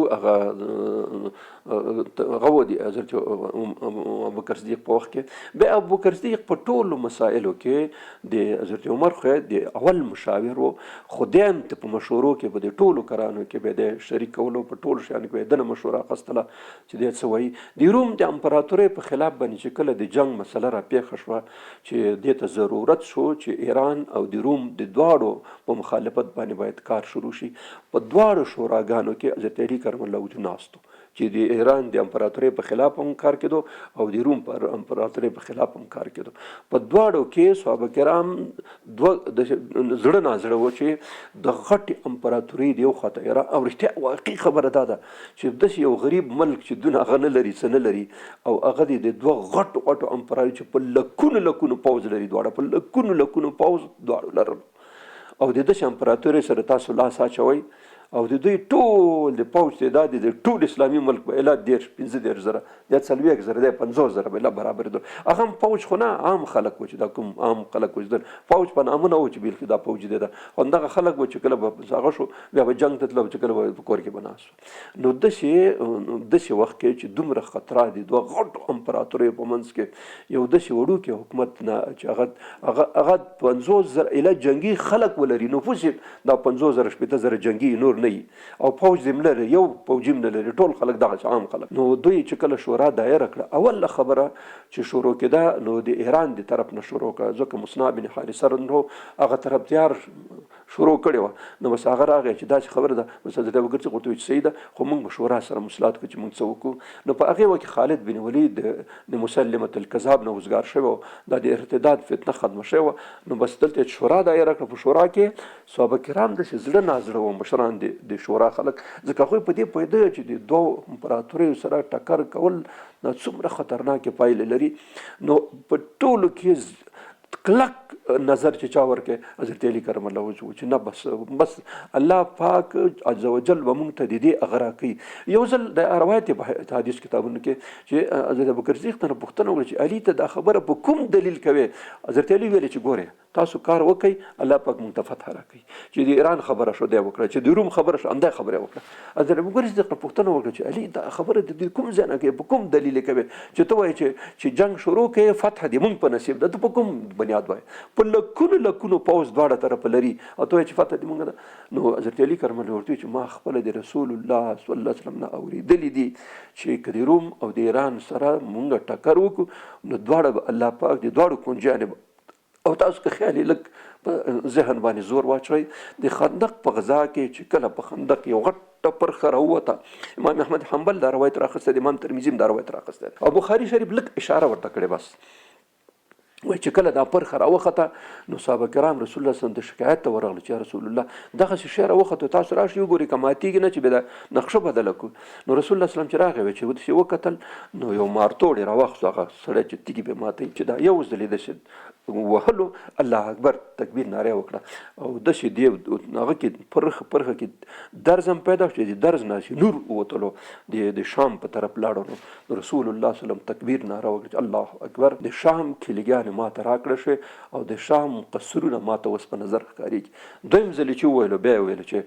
هغه دی حضرت ابوبکر صدیق په وخت کې. بیا ابوبکر صدیق په ټولو مسایلو کې د حضرت عمر خو د اول مشاور و، خو دی هم په مشورو کې به د ټولو کرانو کې به د شریک کولو په ټولو شیانو کې به دنه مشوره اخیستله چې دی څه وایي. د روم د امپراتورۍ په خلاف باندې چې کله د جنګ مسله راپېښه شوه چې دې ته ضرورت شو چې ایران او د روم د دواړو په مخالفت باندې باید کار شروع شي، په دواړو شوراګانو کې حضرت علي کرم الله وجهه ناستو چې د ایران د امپراتورۍ په خلاف هم کار کېدو او د روم پر امپراتورۍ په خلاف هم کار کېدو. په دواړو کې صحابه کرام زړه نازړه و چې د غټې امپراتورۍ د یو خواته ایران، او رښتیا واقعي خبره دا ده چې داسې یو غریب ملک چې دونه هغه نه لري څه نه لري، او هغه د دوه غټو امپراتورۍ چې په لکونو پوځ لري، دواړه په لکونو پوځ دواړو لرل، او د داسې امپراتورۍ سره تاسو لاس اچوئ او د دوی ټول د پوځ تعداد د ټول اسلامي ملک به اله 15 زره یا 40 زره دی 50 زره به برابر دي. هغه هم پوځ خو نه عام خلک و چې دا کوم عام خلک و چې پوځ په نامه نه و چې بیل کې دا پوځ دی دا همدغه خلک و چې کله به هغه شو بیا به جنګ ته تلل چې کله به کور کې بناسو. نو داسې وخت کې چې دومره خطرات دي دوه غټو امپراتورۍ په منځ کې یو داسې وړوکی حکومت نه چې هغه 50 زره اله جنګي خلک ولري، نفوس دا 50 زره 15 زره جنګي نور نه او پوځ دې نه لري، یو پوځ نه لري، ټول خلک دغه عام خلک. نو دوی چې کله شورا دایره کړه اول خبره چې شروع کېده نو د ایران د طرف نه شروع کړه، ځکه مصنع بن حارثه رنو هغه طرف تیار شروع کړی و. نو بس هغه راغی چې داسې خبره ده بس حضرت ابوبکر څه غوښتل چې صحیح ده خو موږ به شورا سره مصلحت وکړو چې موږ څه وکړو. نو په هغې وخت کې خالد بن ولید د مسلمة الکذاب نه وزګار شوی و، دا د ارتداد فتنه ختمه شوې وه. نو بس دلته شورا دایره کړه، په شورا کې صحابه کرام داسې زړه نازړه وو مشران د شورا خلک، ځکه هغوی په دې پوهېده چې د دوو امپراتوریو سره ټکر کول دا څومره خطرناکې پایلې لري. نو په ټولو کې کلک نظر چې چا ورکړي حضرت علي کرم الله وجهه چې نه بس الله پاک عز وجل به موږ ته د دې هغه راکوي. یو ځل د روایت حدیث کتابونو کې چې حضرت ابوبکر صدیق ته پوښتنه وکړه چې علي ته دا خبره په کوم دلیل کوي؟ حضرت علي ویل چې ګوره تاسو کار وکئ الله پاک موږ ته فتح راکوي. چې د ایران خبره شو دی وکړه، چې د روم خبره شو همدا خبره وکړه. حضرت ابوبکر صدیق پوښتنه وکړه چې علي دا خبره د کوم ځای نه کوي، په کوم دلیل کوي چې ته وایې چې جنگ شروع کوي فتح دې موږ په نصیب ده، ته په کوم بنیاد وایې؟ په لکونو پوځ دواړه طرفه لري او ته وایې چې فتح دې موږ ده. نو حضرت علي کرم الله وجهه چې ما خپله د رسول الله صلی الله علیه وسلم نه اورېدلي دي چې که د روم او د ایران سره موږ ټکر وکړو نو دواړه به الله پاک د دواړو کونجانب او تاسو که خیال لږ په ذهن باندې زور واچوئ د خندق په غزا کې چې کله په خندق یو غټه پرخه راووته، امام احمد حنبل دا روایت راخسته دی، امام ترمذي دا روایت راخسته دی، او بخاري شریف لږ اشاره ورته کړې بس وای چې کله دا پرخه راوخته نو صحابه کرام رسول الله صلی الله علیه وسلم ته شکایت ته ورغله چې یا رسول الله دغسې شی راوخته تاسو راشئ وګورئ که ماتېږي نه چې بیا د نقشه بدله کړو. نو رسول الله صلی الله علیه وسلم چې راغی چې وداسې وکتل نو یو مارتوړ یې راواخیستو، هغه سړی چې تیږې به ماتوي چې دا یو ځل یې داسې وهلو الله اکبر تکبیر ناره وکړه او داسې دی هغه کې پرخه کې درز هم پیدا شو، د درز نه چې نور ووتلو د شام په طرف لاړو. نو رسول الله صلی الله علیه وسلم تکبیر ناره وکړه چې الله اکبر. د شام کلیګانې ماته راکړه شوې او د شام قصرونه ماته اوس په نظر ښکارېږي. دویم ځل چې وویلو بیا یې ویلو چې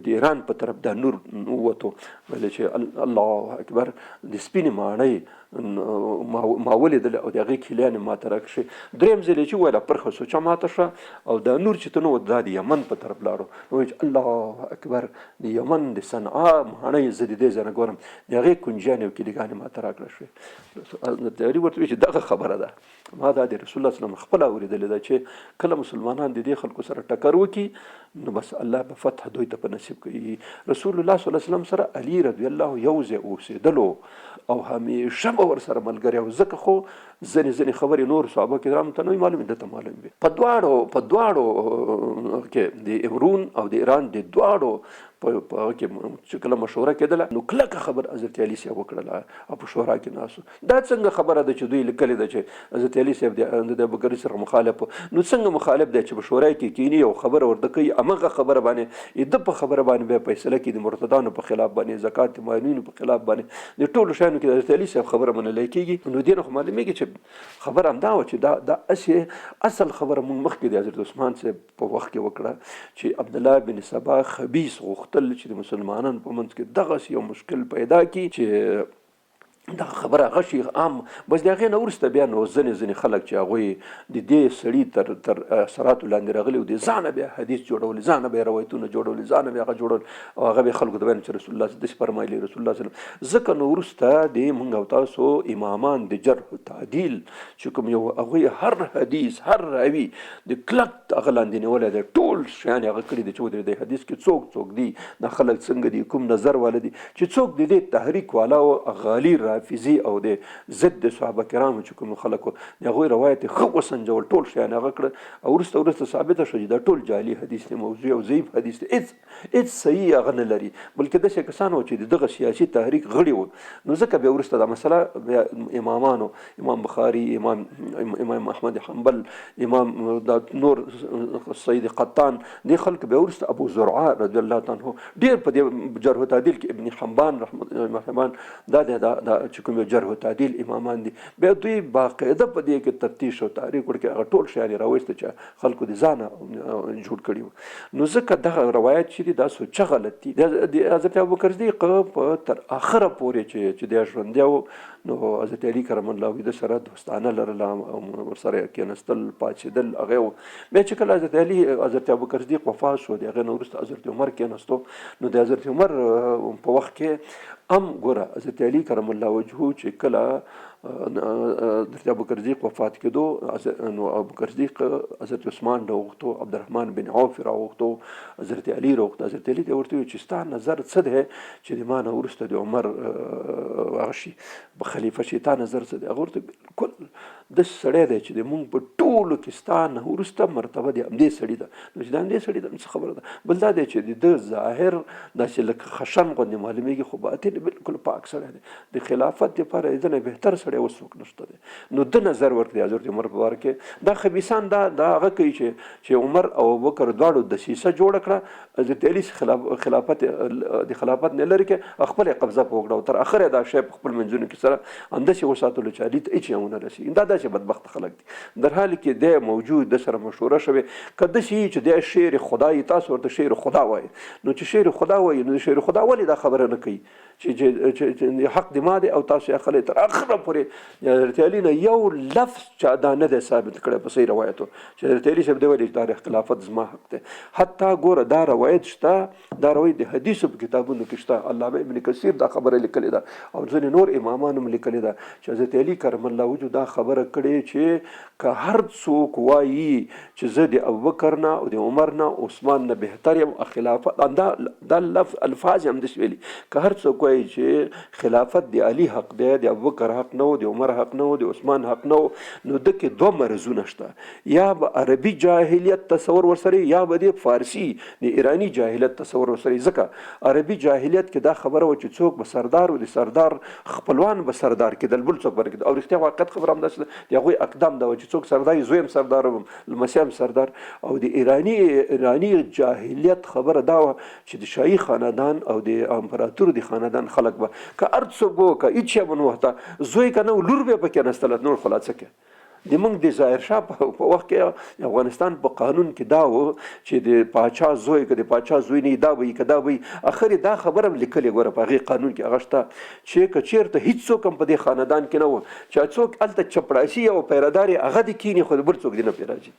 د ایران په طرف دا نور ووتو، ویل چې الله اکبر د سپینې ماڼۍ ما ولیدل او د هغې کلیانې ماته راکړې. دریم ځل چې وویله پرخه سوچه ماته شوه او دا نور چې ته نه دا د یمن په طرف لاړو، وایي چې الله اکبر د یمن د صنعا ماڼۍ زه د دې ځای نه ګورم د هغې کنجیانې او کلیګانې ماته راکړه شوې. علي ورته وایي چې دغه خبره ده ما دا د رسول الله صلی الله علیه وسلم خپله اورېدلې ده چې کله مسلمانان د دې خلکو سره ټکر وکړي نو بس الله به فتح دوی ته په نصیب کوي. رسول الله صلی الله علیه وسلم سره علي رضی الله یو ځای اوسېدلو او همیشه به ورسره ملګری و، ځکه خو ځینې خبرې نور صحابه کرامو ته نه وي معلومې، ده ته معلوم وي. په دواړو کې د امرون او د ایران د دواړو په هغه کې چې کله مشوره کېدله نو کلکه خبر حضرت علي صاحب وکړله او په شورا کې ناستو. دا څنګه خبره ده چې دوی لیکلې ده چې حضرت علي صاحب د ابوبکر سره مخالف و، نو څنګه مخالف دی چې په شورا کې کینی او خبره ورته کوي همغه خبره باندې د په خبره باندې بیا فیصله کوي د مرتدانو په خلاف باندې، زکات مالینو په خلاف باندې، د ټولو شیانو کې حضرت علي صاحب خبره منلی کېږي. نو دې نه خو معلومېږي چې خبر همدا وه چې دا اصل خبره موږ مخکې د حضرت عثمان صاحب په وخت کې وکړه چې عبدالله بن سبا خبیث غوښتل چې د مسلمانانو په منځ کې دغسې یو مشکل پیدا کړي چې دا خبره هغه شي عام. بس د هغې نه وروسته بیا نو ځینې خلک چې هغوی د دې سړي تر اثراتو لاندې راغلي او د ځانه بیا حدیث جوړول، ځانه بیا روایتونه جوړول، ځانه بیا هغه جوړول او هغه بیا خلکو ته ویل چې رسول الله داسې فرمایلي، رسول الله صلی الله علیه وسلم. ځکه نو وروسته د موږ او تاسو امامان د جرح و تعدیل چې کوم یو هغوی هر حدیث هر راوي د کلک هغه لاندې نیولی دی، ټول شیان هغه کړي دي چې ودرېد د حدیث کې څوک دي، دا خلک څنګه دي، کوم نظر والا دي، چې څوک د دې تحریک والا او غالي رافضي او د ضد د صحابه کرامو چې کوم خلکو د هغوی روایت یې ښه وسنجول، ټول شیان هغه کړه او وروسته ثابته شوه چې دا ټول جعلي حدیث دی، موضوع او ضعیف حدیث دی، هېڅ صحیح هغه نه لري. بلکې داسې کسان وو چې د دغه سیاسي تحریک غړي وو. نو ځکه بیا وروسته دا مسله بیا امامانو، امام بخاري، امام احمد حنبل، امام دا نور سید قطان، دې خلک بیا وروسته ابو زرعه رضی الله تعالی عنه ډېر په دې جرح و تعدیل کې، ابن حبان دا چې کوم جرح و تعدیل امامان دي، بیا دوی باقاعده په دې کې تفتیش او تحریک وکړي، هغه ټول شیان یې راوایسته چې خلکو د ځانه جوړ کړي وو. نو ځکه دغه روایت چې دی دا سوچه غلط دي. د حضرت ابوبکر صدیق په تر اخره پورې چې دی ژوندی و، نو حضرت علي کرم الله وجهه سره دوستانه لرله، ورسره کېناستل، پاڅېدل، هغه و. بیا چې کله حضرت ابوبکر صدیق وفات شو، د هغې نه وروسته حضرت عمر کېناستو. نو د حضرت عمر په وخت کې هم ګوره حضرت علي کرم الله وجهه چې کله حضرت ابوبکر صدیق وفات کېدو، نو ابوبکر صدیق حضرت عثمان راوغوښتو، عبدالرحمن بن عوف راوغوښتو، حضرت علي راوغوښتو. حضرت علي ته ورته وویل چې ستا نظر څه دی چې د ما نه وروسته د عمر هغه شي خلیفه شي، تا نظر څه دی؟ هغه ورته بالکل داسې سړی دی چې د مونږ په ټولو کې ستا نه وروسته مرتبه د همدې سړي ده. نو چې د همدې سړي ده څه خبره ده؟ بل دا دی چې د ده ظاهر داسې لکه خشن غوندې معلومېږي، خو باطن بالکل پاک سړی دی، د خلافت دپاره د نه بهتر سړی اوس څوک نشته دی. نو ده نظر ورکړي حضرت عمر په باره کې. دا خبیثان دا هغه کوي چې عمر او ابوبکر دواړو دسیسه جوړه کړه، حضرت علي خلافت نه لرې کړه، خپله یې قبضه په وکړه او تر اخره دا شی په خپل منځونو کې سره همداسې وساتلو چې علي ته هېڅ یې ونه رسېږي. دا داسې بدبخته خلک دي. در حال کې دی موجود، د سره مشوره شوې، که داسې چې دی شعر خدایي، تاسو ورته شعر خدا وایي. نو چې شعر خدا وایي، نو شعر خدا ولې دا خبره نه کوي چې حق د ما دی او تاسو یې اخلئ؟ تر اخره پورې حضرت علي نه یو لفظ چا دا نه دی ثابت کړی په صحیح روایتو چې حضرت علي صاحب دی ویلي چې دا خلافت زما حق دی. حتی ګوره دا روایت شته، دا روایت د حدیثو په کتابونو کې شته. علامه ابن کثیر دا خبره لیکلې ده او ځینې نور امامان هم لیکلې ده چې حضرت علي کرم الله وجهه دا خبره کړې چې که هر څوک وایي چې زه د ابوبکر نه او د عمر نه عثمان نه بهتر یم، خلافت دا الفاظ هم داسې ویلي، که هر څوک وایي چې خلافت د علي حق دی، د ابوبکر حق نه و، د عمر حق نه و، د عثمان حق نه و، نو ده کې دوه مرضونه شته. یا به عربي جاهلیت تصور ورسره، یا به د فارسي د ایرانی جاهلیت تصور ورسره. ځکه عربي جاهلیت کې دا خبره و چې څوک به سردار و، د سردار خپلوان به سردار کېدل، بل څوک به نه کېدل. او رښتیا واقعیت خبره همداسې ده، د هغوی اقدام دا و چې څوک سردار زوی هم سردار و، لمسی هم سردار. او د ایرانی جاهلیت خبره دا وه چې د شاهي خاندان او د امپراتور د خاندان خلک به که هر څوک و، که هېڅ شی به نه وه، زوی که نه و لور به پکې نستله، نور خو لا څه کوې. د موږ د ظاهرشاه په وخت کې افغانستان په قانون کې دا و چې د پاچا زوی که د پاچا زوی نه دا وي که دا وي، اخر دا خبره هم لیکلې ګوره په هغې قانون کې هغه شته چې که چېرته هېڅ څوک هم په دې خاندان کې نه و چې څوک هلته چپړاسي او پیردار یې هغه دې کښېني خو بل څوک دې نه پرې راځي.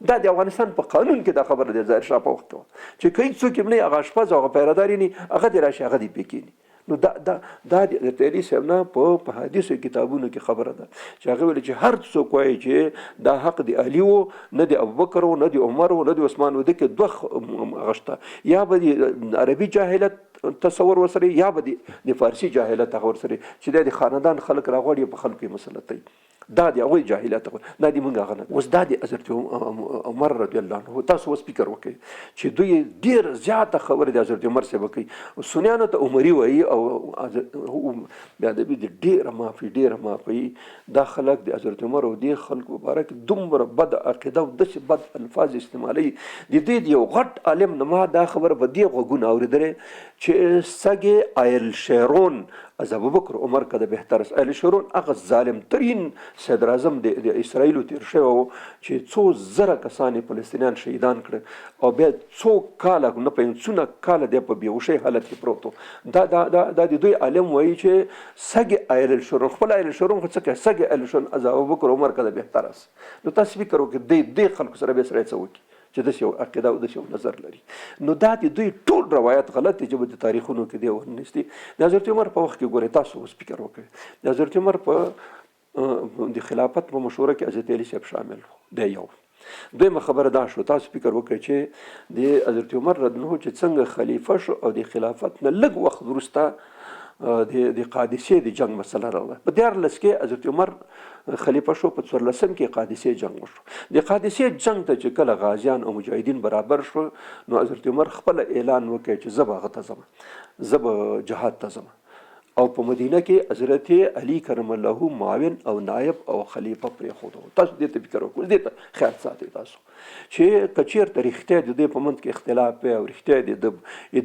دا د افغانستان په قانون کې دا خبره د ظاهرشاه په وخت کې وه چې که هېڅ څوک یې نه هغه اشپز او هغه پیردار یې نه هغه دې راشي هغه دې پرې کښېني. نو دا د علي صاحب نه په حدیثو کتابونو کې خبره ده چې هغه ویلي چې هر څوک وایي چې دا حق د علي و، نه د ابوبکر و، نه د عمر و، نه د عثمان و، ده کې دوه هغه شته، یا به د عربي جاهلیت تصور ورسره، یا به د فارسي جاهلیت هغه ورسره چې دا د خاندان خلک راغواړي په خلکو یې مسلط دی. دا د هغوی جاهلیت دا د موږ هغه نه. اوس دا د حضرت عمر رضی الله عنه، تاسو اوس فکر وکړئ چې دوی ډېر زیاته خبره د حضرت عمر صاحب کوي. سنیانو ته عمري وایي او بیادبي د ډېره معافي. دا خلک د حضرت عمر او دې خلکو مبارک دومره بد عقیده او داسې بد الفاظ استعمالوي. د دې د یو غټ عالم نه ما دا خبره په دې غوږونه اورېدلې چې سګې آیل شیرون از ابوبکر عمر که د بهتر است. آیل شیرون هغه ظالم ترین صدر اعظم د اسرائیلو تیر شوی و چې څو زره کسان فلسطینیان شهیدان کړه او بیا څو کاله نه پوهېږم څونه کاله دی په بېهوشۍ حالت کې پروت و. دا د دوی عالم وایي چې سګ ایلل شرون خپل ایلل شرون خو څه کوي سګ ایلل شرون از ابوبکر عمر که د بهتر است. نو تاسو فکر وکړئ دې خلکو سره بیا سړی څه وکړي چې داسې یو عقیده او داسې یو نظر لري. نو دا د دوی ټول روایت غلط دی چې د تاریخونو کې دی ورنیستي. د حضرت عمر په وخت کې ګورئ تاسو اوس فکر وکړئ د حضرت عمر په د خلافت په مشوره کې حضرت علي صاحب شامل و دی یو. دویمه خبره دا شو تاسو فکر وکړئ چې د حضرت عمر رضی الله چې څنګه خلیفه شو او د خلافت نه لږ وخت وروسته د قادسیې د جنگ مسله راغله. په 14 کې حضرت عمر خلیفه شو، په 14 کې قادسیې جنگ وشو. د قادسیې جنگ ته چې کله غازیان او مجاهدین برابر شو نو حضرت عمر خپل اعلان وکړ چې زه به هغه ته ځم، زه به جهاد ته ځم. او په مدینه کې حضرت علي کرم الله معاون او نائب او خلیفه پرېښودو. تاسو دې ته فکر وکړئ، دې ته خیال ساتئ تاسو چې که چېرته رښتیا د دې په منځ کې اختلاف وی او رښتیا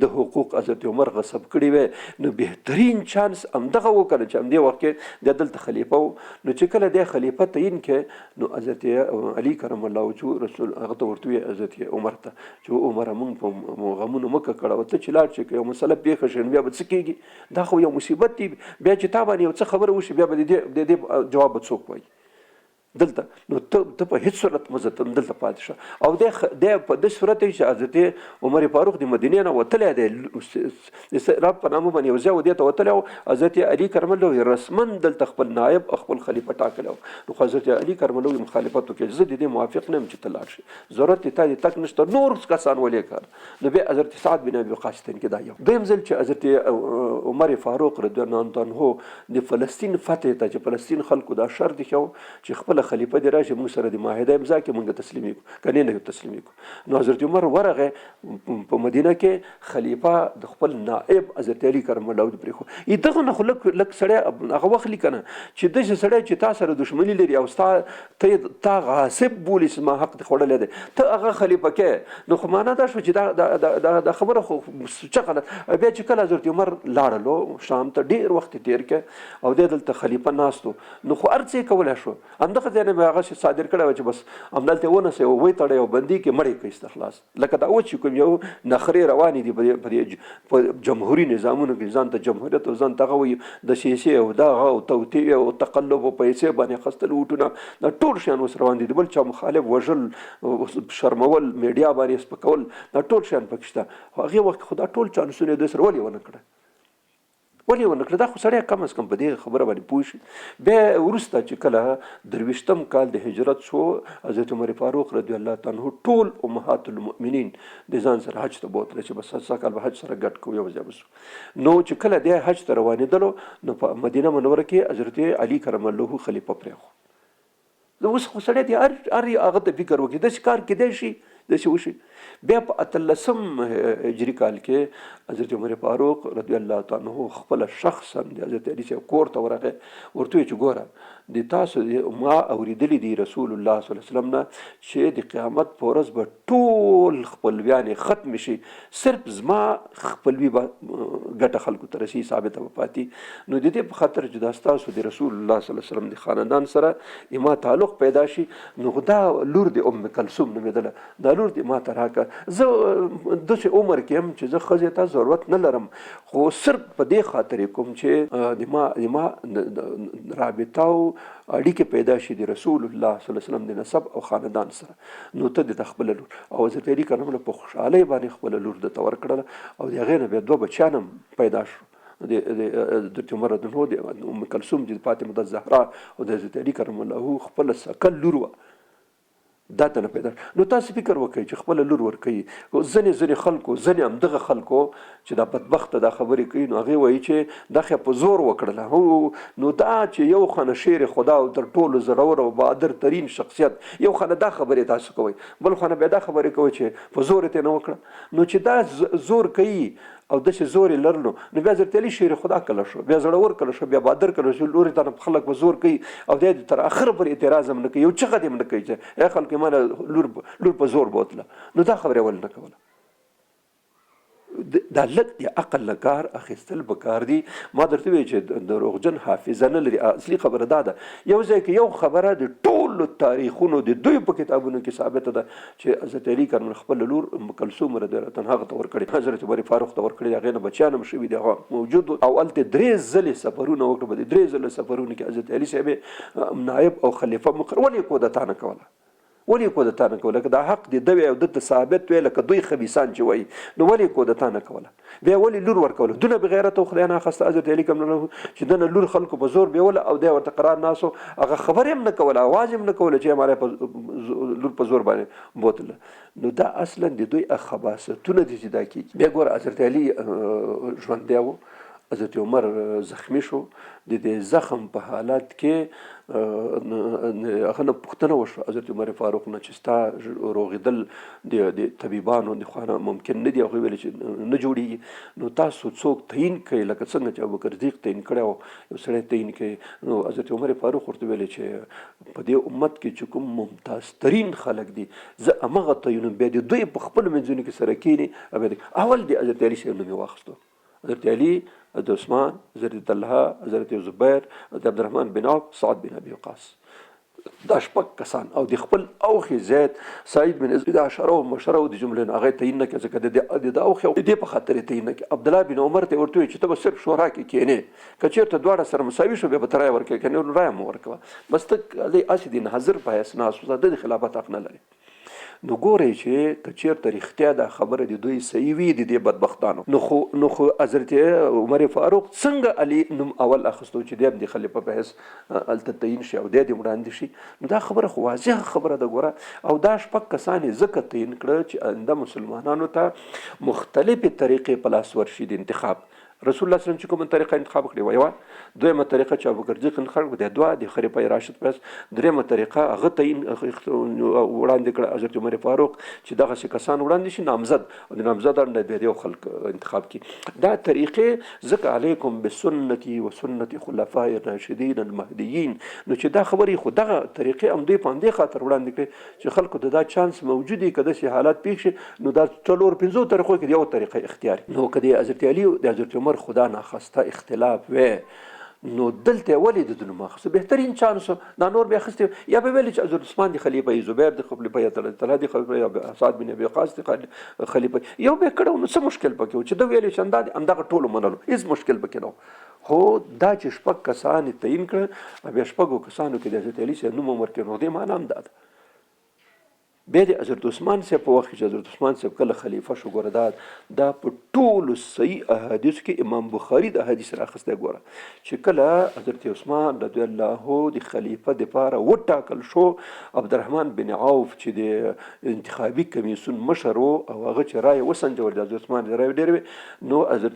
د حقوق حضرت عمر غصب کړي وی نو بهترین چانس همدغه وکړه چې همدې وخت کې د دلته خلیفه و. نو چې کله د خلیفه تعین کې نو حضرت علي کرم الله وجهه رسول هغه ته ورته وی حضرت عمر ته چې عمر موږ په غمونو مکه کړه او ته چې لاړ شې که یو مسله پېښه شي نو بیا به څه کېږي؟ دا خو یو مصیبت دی. بیا چې تا باندې یو څه خبره وشي بیا به د دې جواب به څوک وایي دلته؟ نو ته په هیڅ صورت مه ځه، دلته پاتې شه. او دی په دې صورت چې حضرت عمر فاروق د مدینې نه وتلی دی د سراب په نامه باندې یو ځای و دې ته وتلی و. حضرت علي کرم الله رسما دلته خپل نایب او خپل خلیفه ټاکلی و. نو حضرت علي کرم الله مخالفت وکړي زه د دې موافق نه یم چې ته لاړ شې، ضرورت یې تا دې تک نشته، نور کسان ولې کار. نو بیا حضرت سعد بن ابي وقاص کې دا یو دویم ځل چې حضرت عمر فاروق رضی الله عنه د فلسطین فتح ته چې فلسطین خلکو دا شر دی چې خپل خلیفه دی راشي موږ سره د معاهده امضا کې موږ تسلیمي کړو کنه نه تسلیمي کړو. نو حضرت عمر ورغه په مدینه کې خلیفه د خپل نائب حضرت علي کرم الله وجهه پرېښود. دغه نه خو لږ سړی هغه وخت لیکنه چې داسې سړی چې تا سره دښمني لري او تا غاصب بولي ما حق دې خوړلی دی ته هغه خلیفه کې نو خو معنا دا شو چې دا خبره خو څه غلط. بیا چې کله حضرت عمر لاړلو شام ته ډېر وخت تېر کړ او دی دلته خلیفه ناست و نو خو هر څه یې کولی شو. همدغه ځای نه هغه صادر کړی و چې بس همدلته ونیسئ او ویې تړئ او بندي کې مړی کړئ استخلاص. لکه دا اوس چې کوم یو نخرې روانې دي په جمهوري نظامونو کې ځان ته جمهوریت او ځان ته هغه وایي د سیاسي او دغه او توطیع او تقلب او پیسې باندې اخیستل وټونه دا ټول شیان اوس روان دي. د بل چا مخالف وژل شرمول میډیا باندې سپکول دا ټول شیان پکې شته. هغې وخت خو دا ټول چانسونه یې دوی سره ولې ونه کړه ولې ونه کړه؟ دا خو سړی کم از کم په دې خبره باندې پوه شي. بیا وروسته چې کله 23 کال د هجرت شو حضرت عمر فاروق رضی الله عنه ټول امهات المؤمنین د ځان سره حج ته بوتله چې بس هر کال به حج سره ګډ کوو یو ځای بسو. نو چې کله دی حج ته روانېدلو نو په مدینه منوره کې حضرت علي کرم الله خلیفه پرېښود. اوس خو سړی دی هر هغه ته فکر وکړي داسې کار کیدای شي داسې وشي. بیا په 18 هجري کال کې حضرت عمر فاروق رضی الله عنه خپل شخصا د حضرت علي صاحب کور ته ورغی ورته ویې چې ګوره د تاسو ما اورېدلي دي رسول الله صلی الله علیه وسلم نه چې د قیامت په ورځ به ټول خپلویانې ختم شي صرف زما خپلوي به ګټه خلکو ته رسي ثابته به پاتې. نو د دې په خاطر چې دا ستاسو د رسول الله صلی الله علیه وسلم د خاندان سره ما تعلق پیدا شي نو دا لور د ام کلثوم نومېدله دا لور دې ما ته راکړه. زه داسې عمر کې یم چې زه ښځې ته ضرورت نه لرم خو صرف په دې خاطر کوم چې د ما رابطه او اړیکې پیدا شي د رسول الله صلی الله علیه وسلم د نسب او خاندان سره. نو ته د خپل لور او حضرت علي کرم الله په خوشحالۍ باندې خپل لور دته ورکړله او د هغې نه بیا 2 بچیان هم پیدا شو د حضرت عمر رضی الله عنه د ام کلثوم د فاطمه الزهرا او د حضرت علي کرم الله خپل سکل لور وه دا ته نه پیدا. نو تاسو فکر وکړئ چې خپل لور ورکوي. ځینې خلکو ځینې همدغه خلکو چې دا بدبخته دا خبرې کوي نو هغې وایي چې دا خو په زور وکړله. هو نو دا چې یو خانه شیر خدا او تر ټولو زړور او بهادر ترین شخصیت یو خانه دا خبرې تاسو کوئ بل خانه بیا دا خبرې کوئ چې په زور یې نه وکړه. نو چې دا زور کوي او داسې زور یې لرلو نو بیا حضرت علي شیر خدا کله شو بیا زړور کله شو بیا بهادر کله شو. لور یې ته خلک په زور کوي او دی تر اخره پر اعتراض هم نه کوي یو چغه دې هم نه کوي چې ای خلکو ما لور په زور بوتله. نو دا خبره ول نه کوله. دا لږ د عقل نه کار اخیستل پکار دي. ما درته وایي چې د دروغجن حافظه نه لري. اصلي خبره دا ده، یو ځای کې یو خبره د ټولو تاریخونو د دوی په کتابونو کې ثابته ده چې حضرت علي کرم خپل لور ام کلثوم رضی الله عنها هغه ته ورکړې، حضرت عمر فاروق ته ورکړې، هغې نه بچیان هم شوي دي، هغه موجود و. او هلته 3 ځلې سفرونه وکړه. په دې 3 ځله سفرونو کې حضرت علي صاحب نایب او خلیفه مقرر ولې کودتا نه کوله، ولې کودتا نه کوله؟ که دا حق دی دوی او دته ثابت وی لکه دوی خبیثان چې وایي، نو ولې کودتا نه کوله؟ بیا ولې لور ورکوله؟ دونه بغیرت او خدای نه اخسته حضرت علي کوم چې دنه لور خلکو په زور بیوله او دی ورته قرار ناسو، هغه خبرې هم نه کوله، اواز هم نه کوله چې هماره لور په زور باندې بوتله. نو دا اصلا د دوی خباثتونه دي چې دا کېږي. بیا ګوره حضرت علي ژوندی و، حضرت عمر زخمی شو، د دې زخم په حالت کې هغه نه پوښتنه وشوه حضرت عمر فاروق نه چې ستا روغېدل د طبیبانو د خوا نه ممکن نه دي. هغوی ویل چې نه جوړېږي. نو تاسو څوک تعین کوئ لکه څنګه چې ابوبکر صدیق تعین کړی و، یو سړی تعین کوي. نو حضرت عمر فاروق ورته ویل چې په دې امت کې چې کوم ممتاز ترین خلک دي زه همغه تعینوم. بیا د دوی په خپلو منځونو کې سره کښېني. اول د حضرت علي صاحب نوم یې واخیستو، حضرت علي، حضرت عثمان، حضرت طلحه، حضرت زبیر، حضرت عبدالرحمن بن عوف، سعد بن ابي وقاص. دا 6 کسان او د خپل اوخي زید سعید بن زید اشرو مشرو د جملې نه هغه تعین نه کړي ځکه د اوخي د دې په خاطر تعین نه کړي. عبد الله بن عمر ته ورته چې ته به صرف شورا کې کېنه، که چېرته دواړه سره مساوي شو بیا به ترای ورکړي، کنه رای مو ورکوه، بس ته علی اسدین حاضر په اساس د خلافت حق نه لري. نو ګورئ چې که چېرته رښتیا دا خبره د دوی صحیح وي د دې بدبختانو، نو خو حضرت عمر فاروق څنګه علي نوم اول اخیستو چې دی هم د خلیفه په حیث هلته تعین شي او دی دې وړاندې شي؟ نو دا خبره خو واضحه خبره ده ګوره. او دا 6 کسان یې ځکه تعین کړه چې آینده مسلمانانو ته مختلفې طریقې په لاس ورشي د انتخاب. رسول الله صلی الله علیه وسلم چې کومه طریقه انتخاب کړې وه، یوه دویمه طریقه چې ابوبکر صدیق انتخاب کړه، دوه د خلیفه راشد پس، دریمه طریقه هغه تعین وړاندې کړه حضرت عمر فاروق چې دغسې کسان وړاندې شي نامزد، او د نامزد نه بیا یو خلک انتخاب کړي. دا طریقې ځکه علیکم بسنتي و سنت خلفاء الراشدین المهدیین. نو چې دا خبرې خو دغه طریقې هم دوی په همدې خاطر وړاندې کړي چې خلکو ته دا چانس موجود وي که داسې حالات پېښ شي نو دا 4-5 طریقو کې د یو طریقه اختیار. نو که د حضرت علي د حضرت عمر خدا ناخواسته اختلاف وی نو دلته ولې د دنو ماخذ بهترین چانس دا نور بیا خسته یا به ویل چې حضرت عثمان دی خلیفہ، زبیر دی خلیفہ، طلحه دی خلیفہ، سعد بن ابي وقاص دی خلیفہ، یو به کړو نو څه مشکل پکې و چې دا ویل چې اندغه ټولو منلو هیڅ مشکل پکې نه. خو دا چې 6 کسان تعین کړه، بیا 6 کسانو کې د حضرت علي صاحب نوم ورکړ، نو دې معنا هم دا ده. بیا د حضرت عثمان صاحب په وخت چې حضرت عثمان صاحب کله خلیفه شو، ګوره دا په ټولو صحیح احادیثو کې امام بخاري د احادیث راخستی. ګوره چې کله حضرت عثمان رضی الله د خلیفه دپاره وټاکل شو، عبدالرحمن بن عوف چې د انتخابي کمیسیون مشر و او هغه چې رایې وسنجول د حضرت عثمان رایې ډېرې وې، نو حضرت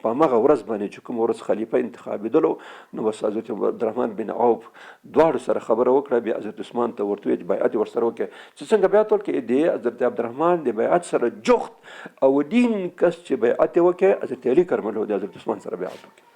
په همغه ورځ باندې چې کوم ورځ خلیفه انتخابېدلو، نو بس حضرت عبدالرحمن بن عوف دواړو سره خبره وکړه. بیا حضرت عثمان ته ورته وویل چې بیعت یې ورسره وکړې. څنګه بیعت ورکړې؟ د حضرت عبدالرحمن د بیعت سره جوخت اولین کس چې بیعت یې وکړې حضرت علي کرم الله د حضرت عثمان سره بیعت وکړي،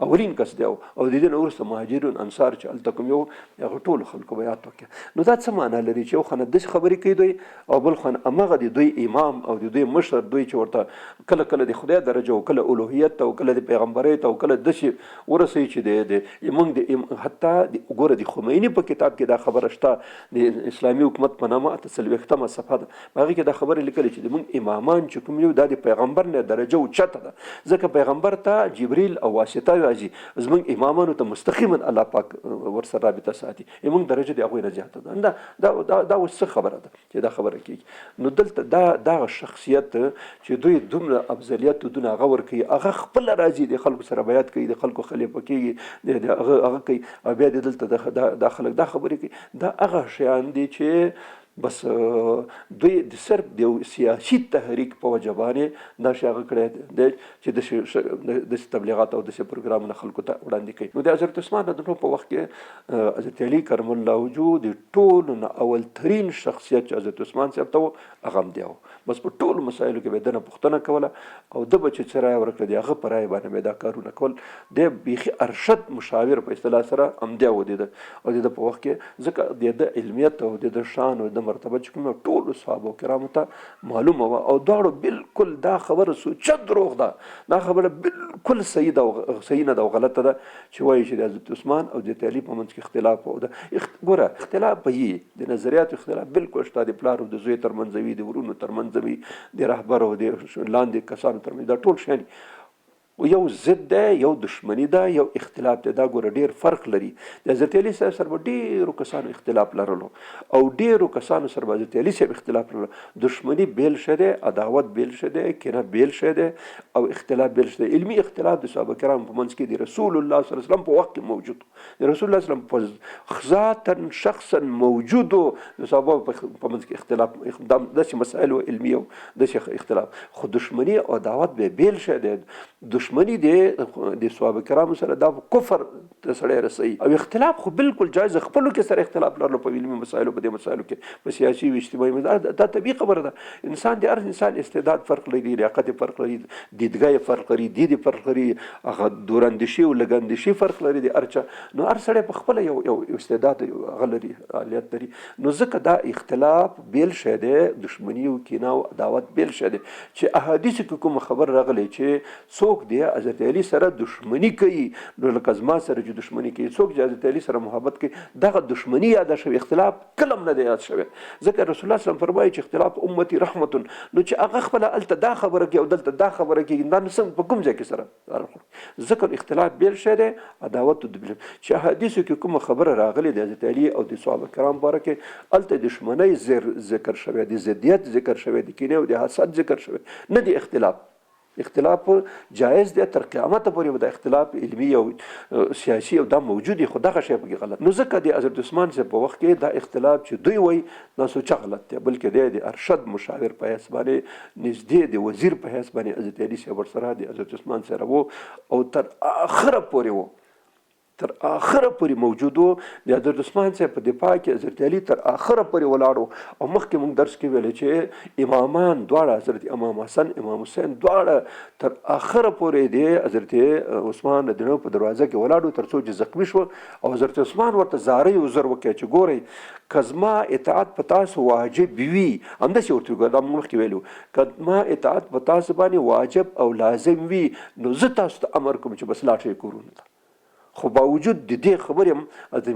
اولین کس دی. او د دې نه وروسته مهاجرون انصار چې هلته کوم یو هغه ټولو خلکو بیعت وکړي. نو دا څه معنا لري چې یو خو نه داسې خبرې کوي دوی، او بل خو همغه د دوی امام او د دوی مشر دوی چې ورته کله کله د خدای درجه او کله الوهیت ته او کله د پیغمبرۍ ته او کله داسې ورسوي چې موږ د حتی ګوره د خمیني په کتاب کې دا خبره شته، د اسلامي حکومت په نامه 48مه صفحه ده، په هغې کې دا خبره لیکلې چې موږ امامان چې کوم یو دا د پیغمبر نه درجه اوچته ده، ځکه پیغمبر ته جبریل او واسطه راځي، زمونږ امامانو ته مستقیما الله پاک ورسره رابطه ساتي، زمونږ درجه د هغوی نه زیاته ده. دا اوس څه خبره ده چې دا خبره کېږي؟ نو دلته دغه شخصیت چې دوی دومره افضلیت دونه هغه ورکوي، هغه خپله راځي د خلکو سره بیعت کوي، د خلکو خلیفه کېږي، هغه کوي، او بیا دلته دا خلک دا خبرې کوي. دا هغه شیان دي چې بس دوی د صرف د سیاسي تحریک په وجه باندې دا شی هغه کړی دی چې داسې تبلیغات او داسې پروګرامونه خلکو ته وړاندې کوي. نو د حضرت عثمان رضی الله په وخت کې حضرت علي کرم الله وجهه د ټولو نه اول ترین شخصیت چې حضرت عثمان صاحب ته و هغه هم دی. بس په ټولو مسایلو کې به د نه پوښتنه کوله او د به چې څه رایه ورکړه د هغه په رایې باندې به دا کارونه کول. دی بیخي ارشد مشاور په اصطلاح سره همدی و د ده، او د ده په وخت کې ځکه د ده علمیت او د ده شان او د مرتبه چې کوم ټولو صحابه کرامو ته معلومه وه او دواړو بالکل دا خبره سوچه دروغ ده، دا خبره بالکل صحیح نه ده او غلطه ده چې وایي چې د حضرت عثمان او حضرت علي په منځ کې اختلاف و. ګوره اختلاف به وي، د نظریاتو اختلاف بالکل شته، د پلار او د زوی ترمنځ وي، د ورونو ترمنځ وي، د رهبر او د لاندې کسانو ترمنځ، دا ټول شیان یو ضد ده، یو دشمنی ده، یو اختلاف ده. دا ګوره ډیر فرق لري. د حضرت علي صاحب سره به ډیرو کسانو اختلاف لرلو او ډیرو کسانو سره به حضرت علي صاحب اختلاف لرلو. دشمنی بیل شه ده، عداوت بیل شه ده، کینه بیل شه ده او اختلاف بیل شه ده. علمي اختلاف د صحابه کرام په منځ کې د رسول الله صلی الله علیه وسلم په وخت کې موجود، د رسول الله صلی الله علیه وسلم ذاتا شخصا موجود، د صحابه په منځ کې اختلاف داسې مسائل علمي او داسې اختلاف، خو دشمنی او عداوت به بیل شه ده. دشمنی د صحابه کرامو سره دا کفر ته سړی رسوي او اختلاف خو بالکل جایز، خپلو کې سره اختلاف لرلو په علمي مسایلو، په دې مسایلو کې په سیاسي او اجتماعي مسایلو، دا طبیعي خبره ده. انسان د هر انسان استعداد فرق لري، لیاقت فرق لري، دیدګاه فرق لري، دید فرق لري، هغه دوراندیشي او لګاندیشي فرق لري د هر چا. نو هر سړی په خپله یو استعداد هغه لري، اهلیت لري. نو ځکه دا اختلاف بیل شی دی، دشمني او کینه او عداوت بیل شی دی. چې احادیثو کې کوم خبر راغلی چې څوک دی حضرت علي سره دشمنی کوي، نو لکه زما سره چې دشمنی کوي، څوک چې حضرت علي سره محبت کوي، دغه دشمنی یاده شوی، اختلاف کلم نه دی یاد شوی. ځکه رسول الله صلی الله علیه وسلم فرمایي چې اختلاف امتی رحمت، نو چې هغه خپله هلته دا خبره کوي او دلته دا خبره کوي، دا نو په کوم ځای کې سره ځکه اختلاف بیل شی دی، عداوت چې احادیثو کې کومه خبره راغلې د حضرت علي او د صحابه کرام باره کې، هلته دشمنی ذکر شوی، د ضدیت ذکر شوی، د کینې او د حسد ذکر شوی، نه دی اختلاف. اختلاف جایز دی، تر قیامت پورې به د اختلاف علمي او سیاسي او دا موجود دی، خو دغه شی پکې غلط. نو ځکه د حضرت عثمان صاحب په وخت کې دا اختلاف چې دوی وایي دا سوچه غلط دی، بلکې دی د ارشد مشاور په حیث باندې، نږدې د وزیر په حیث باندې حضرت علي صاحب ورسره د حضرت عثمان سره و او تر آخره پورې و، تر آخره پورې موجود و. د حضرت عثمان صاحب په دفاع کې حضرت علي تر آخره پورې ولاړ و. او مخکې موږ درس کې ویل چې امامان دواړه، حضرت امام حسن امام حسین دواړه تر آخره پورې د حضرت عثمان د په دروازه کې ولاړ و، تر څو چې زخمی شو. او حضرت عثمان ورته زارۍ عذر وکړ چې ګورئ که زما اطاعت په تاسو واجب وي، همداسې ورته وګوره، دا موږ مخکې ویلو، که ما اطاعت په تاسو باندې واجب او لازم وي، نو زه تاسو ته امر کوم چې بس لاړ شئ کورونو ته. خو باوجود د دې خبرې هم حضرت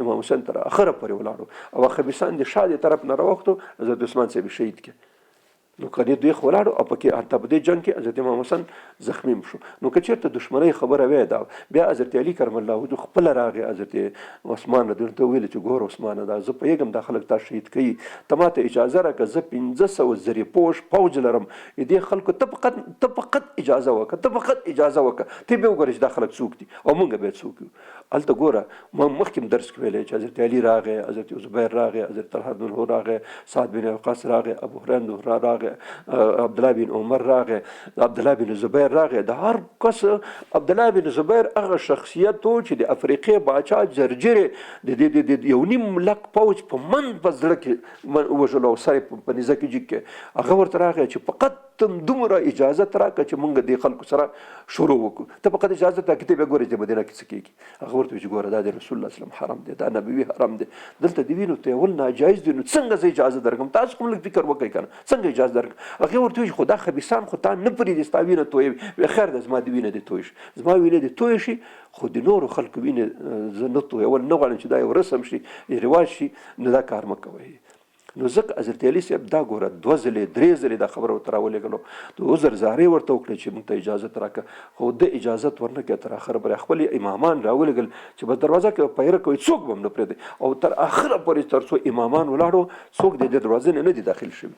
امام حسین تر آخره پورې ولاړو او خبیثان د شاه د طرف نه راوښتو، حضرت عثمان صاحب شهید کړ. نو که دوی ولاړو او پکې حتی په دې جنګ کې حضرت امام حسن زخمی شو. نو که چېرته دشمنۍ خبره وی دا بیا حضرت علي کرم الله وجهه خپله راغی حضرت عثمان رضی الله عنه ویل چې ګوره عثمانه، دا زه پوهېږم دا خلک تا شهید کوي، ته ما ته اجازه راکړه، زه 500 زرې پوش پوج لرم، دې خلکو ته فقط اجازه وکړه، ته فقط اجازه وکړه، ته بیا وګوره چې دا خلک څوک دي او موږ بیا څوک یو. هلته ګوره ما مخکې هم درس کې ویلی چې حضرت علي راغی، حضرت زبیر راغی، حضرت طلحه بن راغی، سعد بن وقاص راغی، ابو هريره راغی، عبدالله بن عمر راغی، عبدالله بن زبیر راغی. د هر کس عبدالله بن زبیر هغه شخصیت و چې د افریقې باچا جرجرې د یو نیم لک پوج په من په زړه کې وژلو او سر یې په نیزه کې جګ کړ. هغه ورته راغی چې فقط دومره اجازت راکړه چې موږ د خلکو سره شروع وکړو، ته فقط اجازت راکړه، ته بیا ګورې چې مدینه کې څه کېږي. هغه ورته وایي چې ګوره دا د رسول الله صلی الله علیه وسلم حرم دی، دا نبوي حرم دی، دلته د وینو تویول ناجایز دي، نو څنګه زه اجازه درکړم؟ تاسو کوم لږ فکر وکړئ که نه، څنګه اجازه درکړم؟ هغې ورته وایي خو دا خبیثان خو تا نه پرېږدي ستا وینه تویوي. خیر ده، زما د وینه دې توی شي، زما وینه دې توی شي، خو د نورو خلکو وینې زه نه تویول نه غواړم چې دا یو رسم شي، رواج شي، نو دا کار مه کوئ. نو ځکه حضرت علي صاحب دا ګوره 2 ځلې 3 ځلې دا خبره ورته راولېږلو، د عذر زارۍ ورته وکړې چې موږ ته اجازت راکړه، خو د اجازت ورنه کړه. تر اخره پورې خپل امامان راولېږل چې بس دروازه کې پیره کوي، څوک به هم نه پرېږدي. او تر اخره پورې تر څو امامان ولاړو، څوک د دروازې نه دي داخل شوي،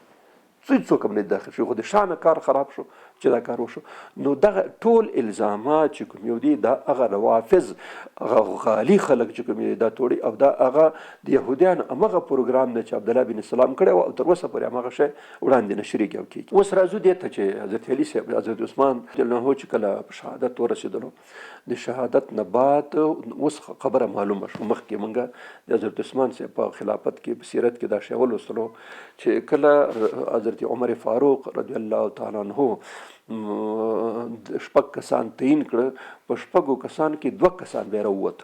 څوک هم نه داخل شوي، خو د شانه کار خراب شو چې دا کار وشو. نو دغه ټول الزامات چې کوم یو دي، دا هغه روافض، هغه غالي خلک چې کوم دي، دا توړي او دا هغه د یهودیانو همغه پروګرام دی چې عبدالله بن سلام کړی و او تر اوسه پورې همغه شی وړاندې نه شریږي او کېږي. اوس راځو دې ته چې حضرت علي صاحب، حضرت عثمان رضی الله عنه چې کله په شهادت ورسېدلو، د شهادت نه بعد اوس خبره معلومه شو. مخکې موږ د حضرت عثمان صاحب په خلافت کې په سیرت کې دا شی ولوستلو چې کله حضرت عمر فاروق رضی الله تعالی عنه 6 کسان تعیین کړه، په 6 کسان کې 2 کسان بیا راووت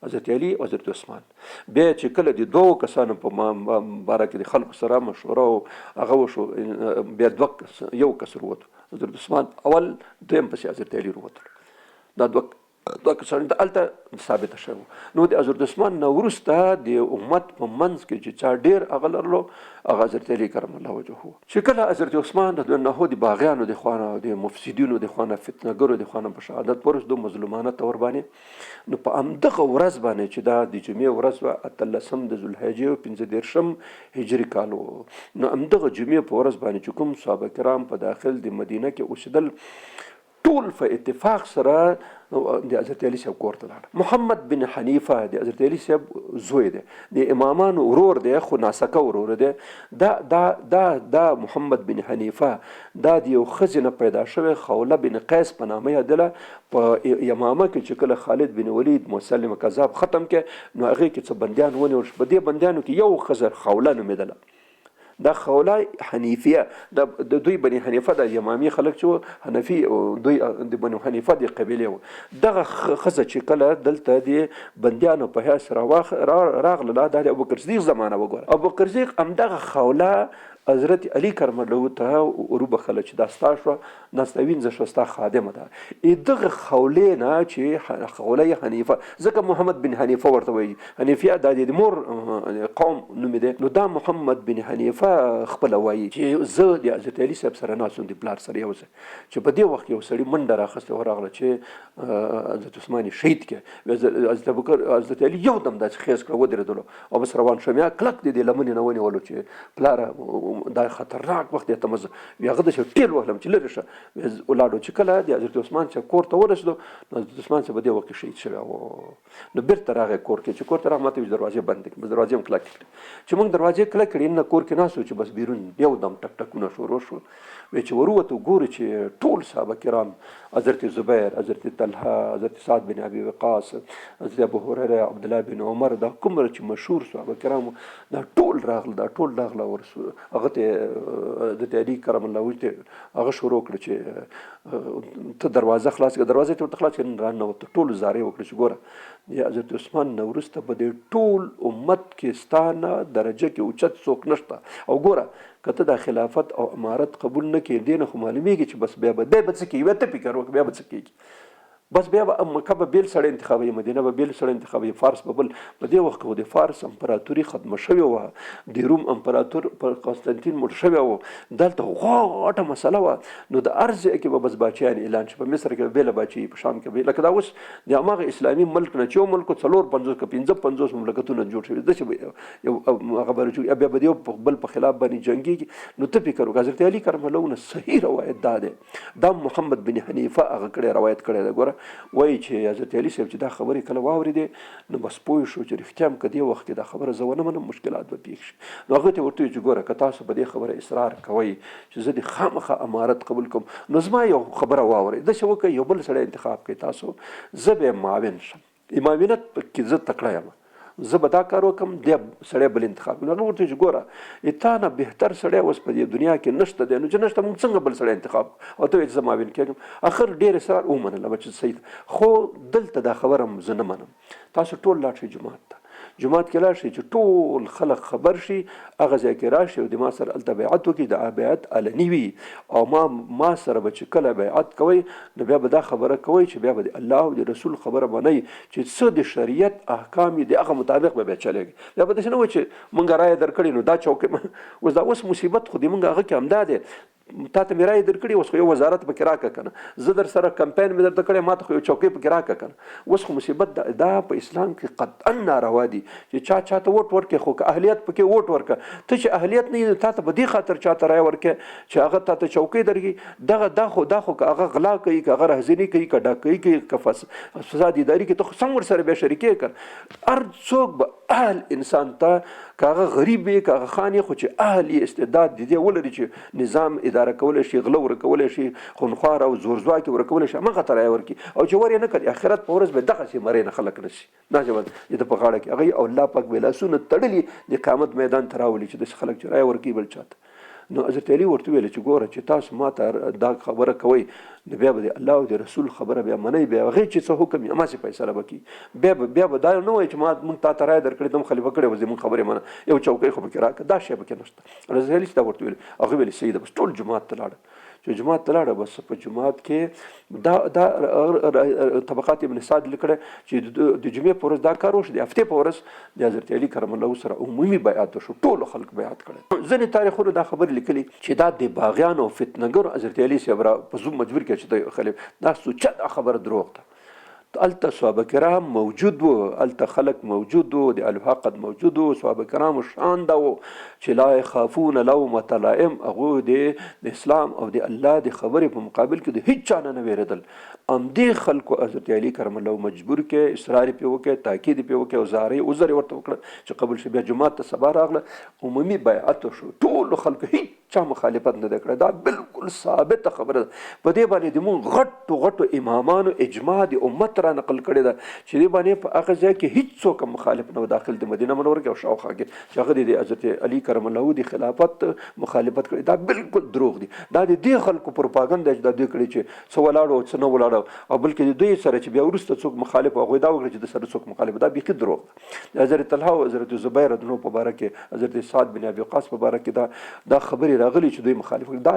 حضرت علي او حضرت عثمان. بیا چې کله د دوو کسانو په باره کې د خلکو سره مشوره او هغه وشو، بیا یو کس وروتو، حضرت عثمان اول، دویم پسې حضرت علي وروتل. دا دوه کسان هلته ثابته شوه. نو د حضرت عثمان نه وروسته د امت په منځ کې چې چا ډېر هغه لرلو هغه حضرت علي کرم الله وجهه. چې کله حضرت عثمان رضی الله عنه د باغیانو د خوا نه، د مفسدینو د خوا نه، فتنهګرو د خوا نه په شهادت ورسېدو مظلومانه طور باندې، نو په همدغه ورځ باندې چې دا د جمعې ورځ وه، 18 د ذوالحجې 15 هجري کال و، نو همدغه جمعې په ورځ باندې چې کوم صحابه کرام په داخل د مدینه کې اوسېدل، ټول په اتفاق سره د حضرت علي صاحب کور ته لاړه. محمد بن حنیفه د حضرت علي صاحب زوی دی، د امامانو ورور دی، خو ناسکه ورور دی. دا محمد بن حنیفه دا د یو ښځې نه پیدا شوی خوله بن قیس په نامه یادله. په یمامه کې چې کله خالد بن ولید مسلم کذاب ختم کې، نو هغې کې څه بندیان ونیول شو. په دې بندیانو کې یو ښځه خوله نومېدله، دا خوله حنیفیه. د دوی بني حنیفه د یمامي خلک چې حنفي، دوی د بني حنیفه د قبیلې وو. دغه ښځه چې کله دلته د بندیانو په حیث راغله، دا د ابوبکر صدیق زمانه وګوره. ابوبکر صدیق همدغه خوله حضرت علي کرم الله ته وروبخله چې دا ستا شوه، دا ستا وینځه شوه، ستا خادمه ده. دغه خولې نه چې خوله حنیفه، ځکه محمد بن حنیفه ورته وایي، حنیفیه دا د مور قوم نوم دی. نو دا محمد بن حنیفه خپله وایي چې زه د حضرت علي صاحب سره ناست د پلار سره یو ځای، چې په دې وخت یو سړي منډه راخسته ورغله چې حضرت عثمان شهید کړي. حضرت علي یو دم داسې خیز کړه، ودرېدلو او بس روان شوم. یا کلک د لمنې نه ونیولو چې پلاره دا خطرناک وخت دی، ته مزه هغه د ټیل وهلم چې لرې شه ولاړو. چې کله د حضرت عثمان صاحب کور ته ورسېدو، نو حضرت عثمان صاحب په دې وخت کې شهید شوی و. نو بیرته راغی کور کې، چې کور ته راغی ماته دروازې بندې کړې، دروازې هم کلکې کړې. چې موږ دروازې کلکې کړې، نه کور کې ناست وو، چې بس بیرون یو دم ټک ټکونه شروع شول. چې ورووتو ګورو چې ټول صحابه کرام، حضرت زبیر، حضرت طلحه، حضرت سعد بن ابي وقاص، حضرت ابو هريره، عبدالله بن عمر، دا کومره چې مشهور صحابه کرام دا ټول راغله، دا ټول راغله. هغه ته حضرت علي کرم الله وجهه هغه شروع کړه چې ته دروازه خلاص کړه، دروازه ته ورته خلاص کړه، راننوته. ټول زارۍ وکړه چې ګوره د حضرت عثمان نه وروسته په دې ټول امت کې ستا نه درجه کې اوچت څوک نشته. او ګوره که ته دا خلافت او امارت قبول نه کړې، دې نه خو معلومیږي چې بس بیا به څه کېږي، بیا ته فکر وکړه بیا به څه کېږي. بس بیا به مکه به بیل سړی انتخابوي، مدینه به بیل سړی انتخابوي، فارس به بل. په دې وخت کې د فارس امپراتوري ختمه شوې وه، د روم امپراتور پر قسطنطین مړ شوی و. دلته غوټه مسله وه. نو د هر ځای کې به بس باچیان اعلان شي. په مصر کې به بېله باچي، په شام کې به، لکه دا اوس د هماغه اسلامي ملک نه چې یو ملک 54 که 55 مملکتونه جوړ شوي، داسې به یو هغه به بیا به د یو بل په خلاف باندې جنګېږي. نو ته فکر وکړه، حضرت علي کرم الله وجهه صحیح روایت دا دی، دا محمد بن حنیفه هغه کړی روایت کړی دی. ګوره وایي چې حضرت علي صاحب چې دا خبرې کله واورېدې، نو بس پوه شو چې رښتیا هم که دې وخت کې دا خبره زه ونه منم، مشکلات به پېښ شي. نو هغه ته ورته وایي چې ګوره که تاسو په دې خبره اصرار کوئ چې زه د خامخا امارت قبول کوم، نو زما یو خبره واورئ، داسې وکړئ یو بل سړی انتخاب کړئ تاسو، زه به معاون شم، امامینت کې زه تکړه یم، زه به دا کار وکړم، دې سړی بل انتخاب کړم. نو ورته چې ګوره تا نه بهتر سړی اوس په دې دنیا کې نشته دی، نو چې نشته موږ څنګه بل سړی انتخاب کړو؟ او ته وایې چې زه معاون کېږم. اخر ډېر اصرار ومنله چې صحیح ده، خو دلته دا خبره زه نه منم. تاسو ټول لاړ شئ جومات ته، جومات کې لاړ شئ چې ټول خلک خبر شي، هغه ځای کې راشئ او د ما سره هلته بیعت وکړي، د بیعت علني وي. او ما سره به چې کله بیعت کوئ، نو بیا به دا خبره کوئ چې بیا به د الله او د رسول خبره منئ، چې څه د شریعت احکام یې د هغه مطابق به بیا چلېږي. بیا به داسې نه وایي چې مونږ رایه درکړې نو دا چوکۍ اوس دا اوس مصیبت خو د مونږ هغه کې همدا دی، تا ته مې رایې درکړې، اوس خو یو وزارت پکې راکړه که نه، زه در سره کمپین مې درته کړی، ما ته خو یو چوکۍ پکې راکړه که نه. اوس خو مصیبت دا په اسلام کې قطعا ناروا دي چې چاته ووټ ورکړې، خو که اهلیت پکې ووټ ورکړه. ته چې اهلیت نه یې، تا ته په دې خاطر چاته رایه ورکړې چې هغه تا ته چوکۍ درکړي. دا خو که هغه غلا کوي، که هغه رهزني کوي، که ډاکوي کوي، که فساد اداري کوي، ته خو سم ورسره بیا شریکې کړه. هر څوک به اهل انسان ته، که هغه غریب وي، که هغه خان یې، خو چې اهل یې استعداد د دې ولري چې نظام اداره کولی شي، غله ورکولی شي، خونخوار او زورزواکي ورکولی شي، همغه ته رایه ورکړي. او چې ور یې نه کړي، آخرت په ورځ به دغسې مرۍ نه خلک نه شي، ناجوړ د په غاړه کې هغه او الله پاک به لاسونه تړلي د قیامت میدان ته راولي چې داسې خلک چې رایه ورکوي بل چاته. نو حضرت علي ورته ویل چې ګوره چې تاسو ما ته دا خبره کوئ نو بیا به د الله او د رسول خبره بیا منئ، بیا هغې چې څه حکم یې هماسې فیصله به کوي. بیا به دا نه وایي چې ما موږ تا ته رایه درکړې ته خلیفه کړی وه زموږ خبرې منه، یو چوکۍ خو پکې راکړه، دا شی پکې نشته. حضرت علي چې دا ورته ویل هغه ویل صحیح ده. بس ټول جومات ته لاړل. چې جومات ته لاړه بس په جومات کې دا طبقات ابن سعد لیکله چې د جمعې په ورځ دا کار وشو، د هفتې په ورځ د حضرت علي کرم الله سره عمومي بیعت وشو، ټولو خلک بیعت کړی. ځینې تاریخونو دا خبرې لیکلي چې دا د باغیانو او فتنهګرو حضرت علي صاحب را په زوم مجبور کړي چې ته خلیفه. دا سوچه خبره دروغ ده. الته صحابه کرام موجود وو، الته خلق موجود وو، د الوها قد موجود وو، صحابه کرام شان دا وو چې لا يخافون لومة لائم. هغوی د اسلام او د الله د خبرې په مقابل کې د هیڅ چا نه ویرېدل. همدې خلکو حضرت علي کرم الله مجبور کې اصرار پې وکړي، تاکید پې وکړي او عذر ورته وکړه چې قبول شي. بیا جومات ته سبا راغله، عمومي بیعت وشو، ټولو خلکو هیڅ چا مخالفت نه ده کړې. دا بالکل ثابته خبره ده. په دې باندې د مونږ غټو امامانو اجماع د امت را نقل کړې ده چې دې باندې په هغه ځای کې هیڅ څوک مخالف نه و داخل د مدینه منوره کې او شاوخوا کې چې هغه د حضرت علي کرم الله د خلافت مخالفت کړي. دا بالکل دروغ دي. دا د دې خلکو پروپاګنډ دی چې دا دوی کړي چې څه ولاړو او څه نه ولاړو، او بلکې د دوی سره چې بیا وروسته څوک مخالف هغوی دا وکړي چې د سره څوک مخالف. دا بیخي دروغ ده. حضرت طلحه او حضرت زبیر رضی الله په باره کې، حضرت سعد بن ابي وقاص په باره کې دا خبرې راغلي چې دوی مخالف. دا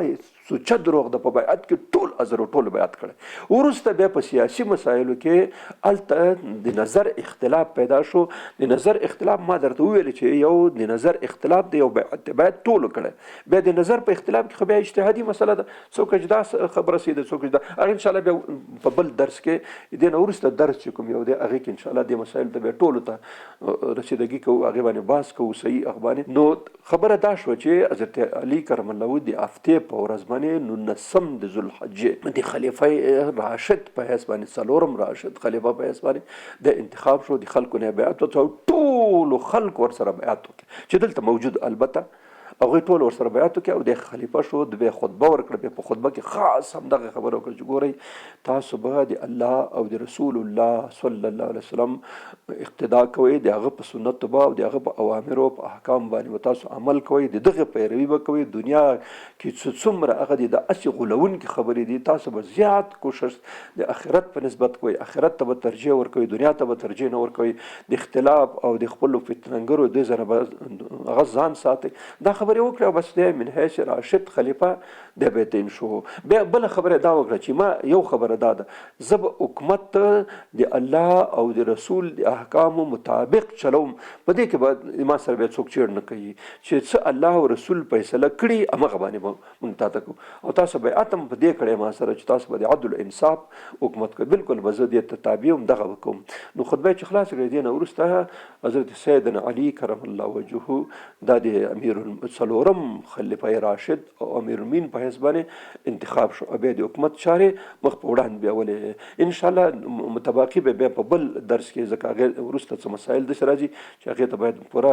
سوچه دروغ ده. په بیعت کې ټول حضر او ټول بیعت کړي. وروسته بیا په سیاسي مسایلو کې الته د نظر اختلاف پیدا شو. د نظر اختلاف ما درته وویل چې یو د نظر اختلاف دی، یو بیعت ټولو کړی. بیا د نظر په اختلاف کې خو بیا اجتهادي مسله ده، څوک چې دا خبره سي ده، څوک چې دا هغه انشاءالله بیا په بل درس کې دې نه وروسته درس چې کوم یو دی هغې کې انشاءالله دې مسایلو ته بیا ټولو ته رسیدګي کوو، هغې باندې بحث کوو صحیح هغه باندې. نو خبره دا شوه چې حضرت علي کرم الله د هفتې په ورځ باندې 19 د ذوالحجې د خلیفه راشد په حیث باندې، څلورم راشد خلیفه په حیث باندې د انتخاب شو. د خلکو نه بیعت وکړو، ټولو خلکو ورسره بیعت وکړي چې دلته موجود البته هغوی ټول ورسره بیعت وکړي او د خلیفه شو. د بیا خطبه ورکړه. بیا په خطبه کې خاص همدغه خبره وکړه چې ګورئ تاسو به د الله او د رسول الله صلی الله علیه وسلم اقتدا کوئ، د هغه په سنتو به او د هغه په اوامرو په احکام باندې به تاسو عمل کوئ، د دغه پیروي به کوئ. دنیا کې څومره هغه د هسې غولونکې خبرې دي، تاسو به زیات کوشش د آخرت په نسبت کوئ، آخرت ته به ترجیح ورکوئ، دنیا ته به ترجیح نه ورکوئ. د اختلاف او د خپلو فتنهګرو دې ځنه به هغه ځان ساتئ. دا خبرې وکړه او بس دی من حیث راشد خلیفه د بیتین شو. بیا بله خبره دا وکړه چې ما یو خبره دا ده، زه به حکومت د الله او د رسول د احکامو مطابق چلوم. په دې کې به ما سره بیا څوک چیړ نه کوي چې څه الله او رسول فیصله کړي همغه باندې به مونږ تا ته کوو. او تاسو بیعت هم په دې کړی ما سره چې تاسو به د عدل انصاف حکومت کوئ. بالکل به زه دې ته تابع یم، دغه به کوم. نو خطبه چې خلاص کړې دې نه وروسته حضرت سیدنا علي کرم الله وجهه دا د امیر څلورم خلیفه راشد او امیر المؤمنین په حیث باندې انتخاب شو. بیا د حکومت چارې مخ په وړاندې بیولې. انشاءالله متباقي به بیا په بل درس کې ځکه هغې وروسته څه مسایل داسې راځي چې هغې ته باید پوره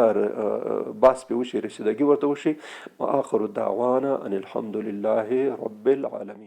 بحث پرې وشي، رسیدګي ورته وشي. وآخر دعوانا ان الحمد لله رب العالمین.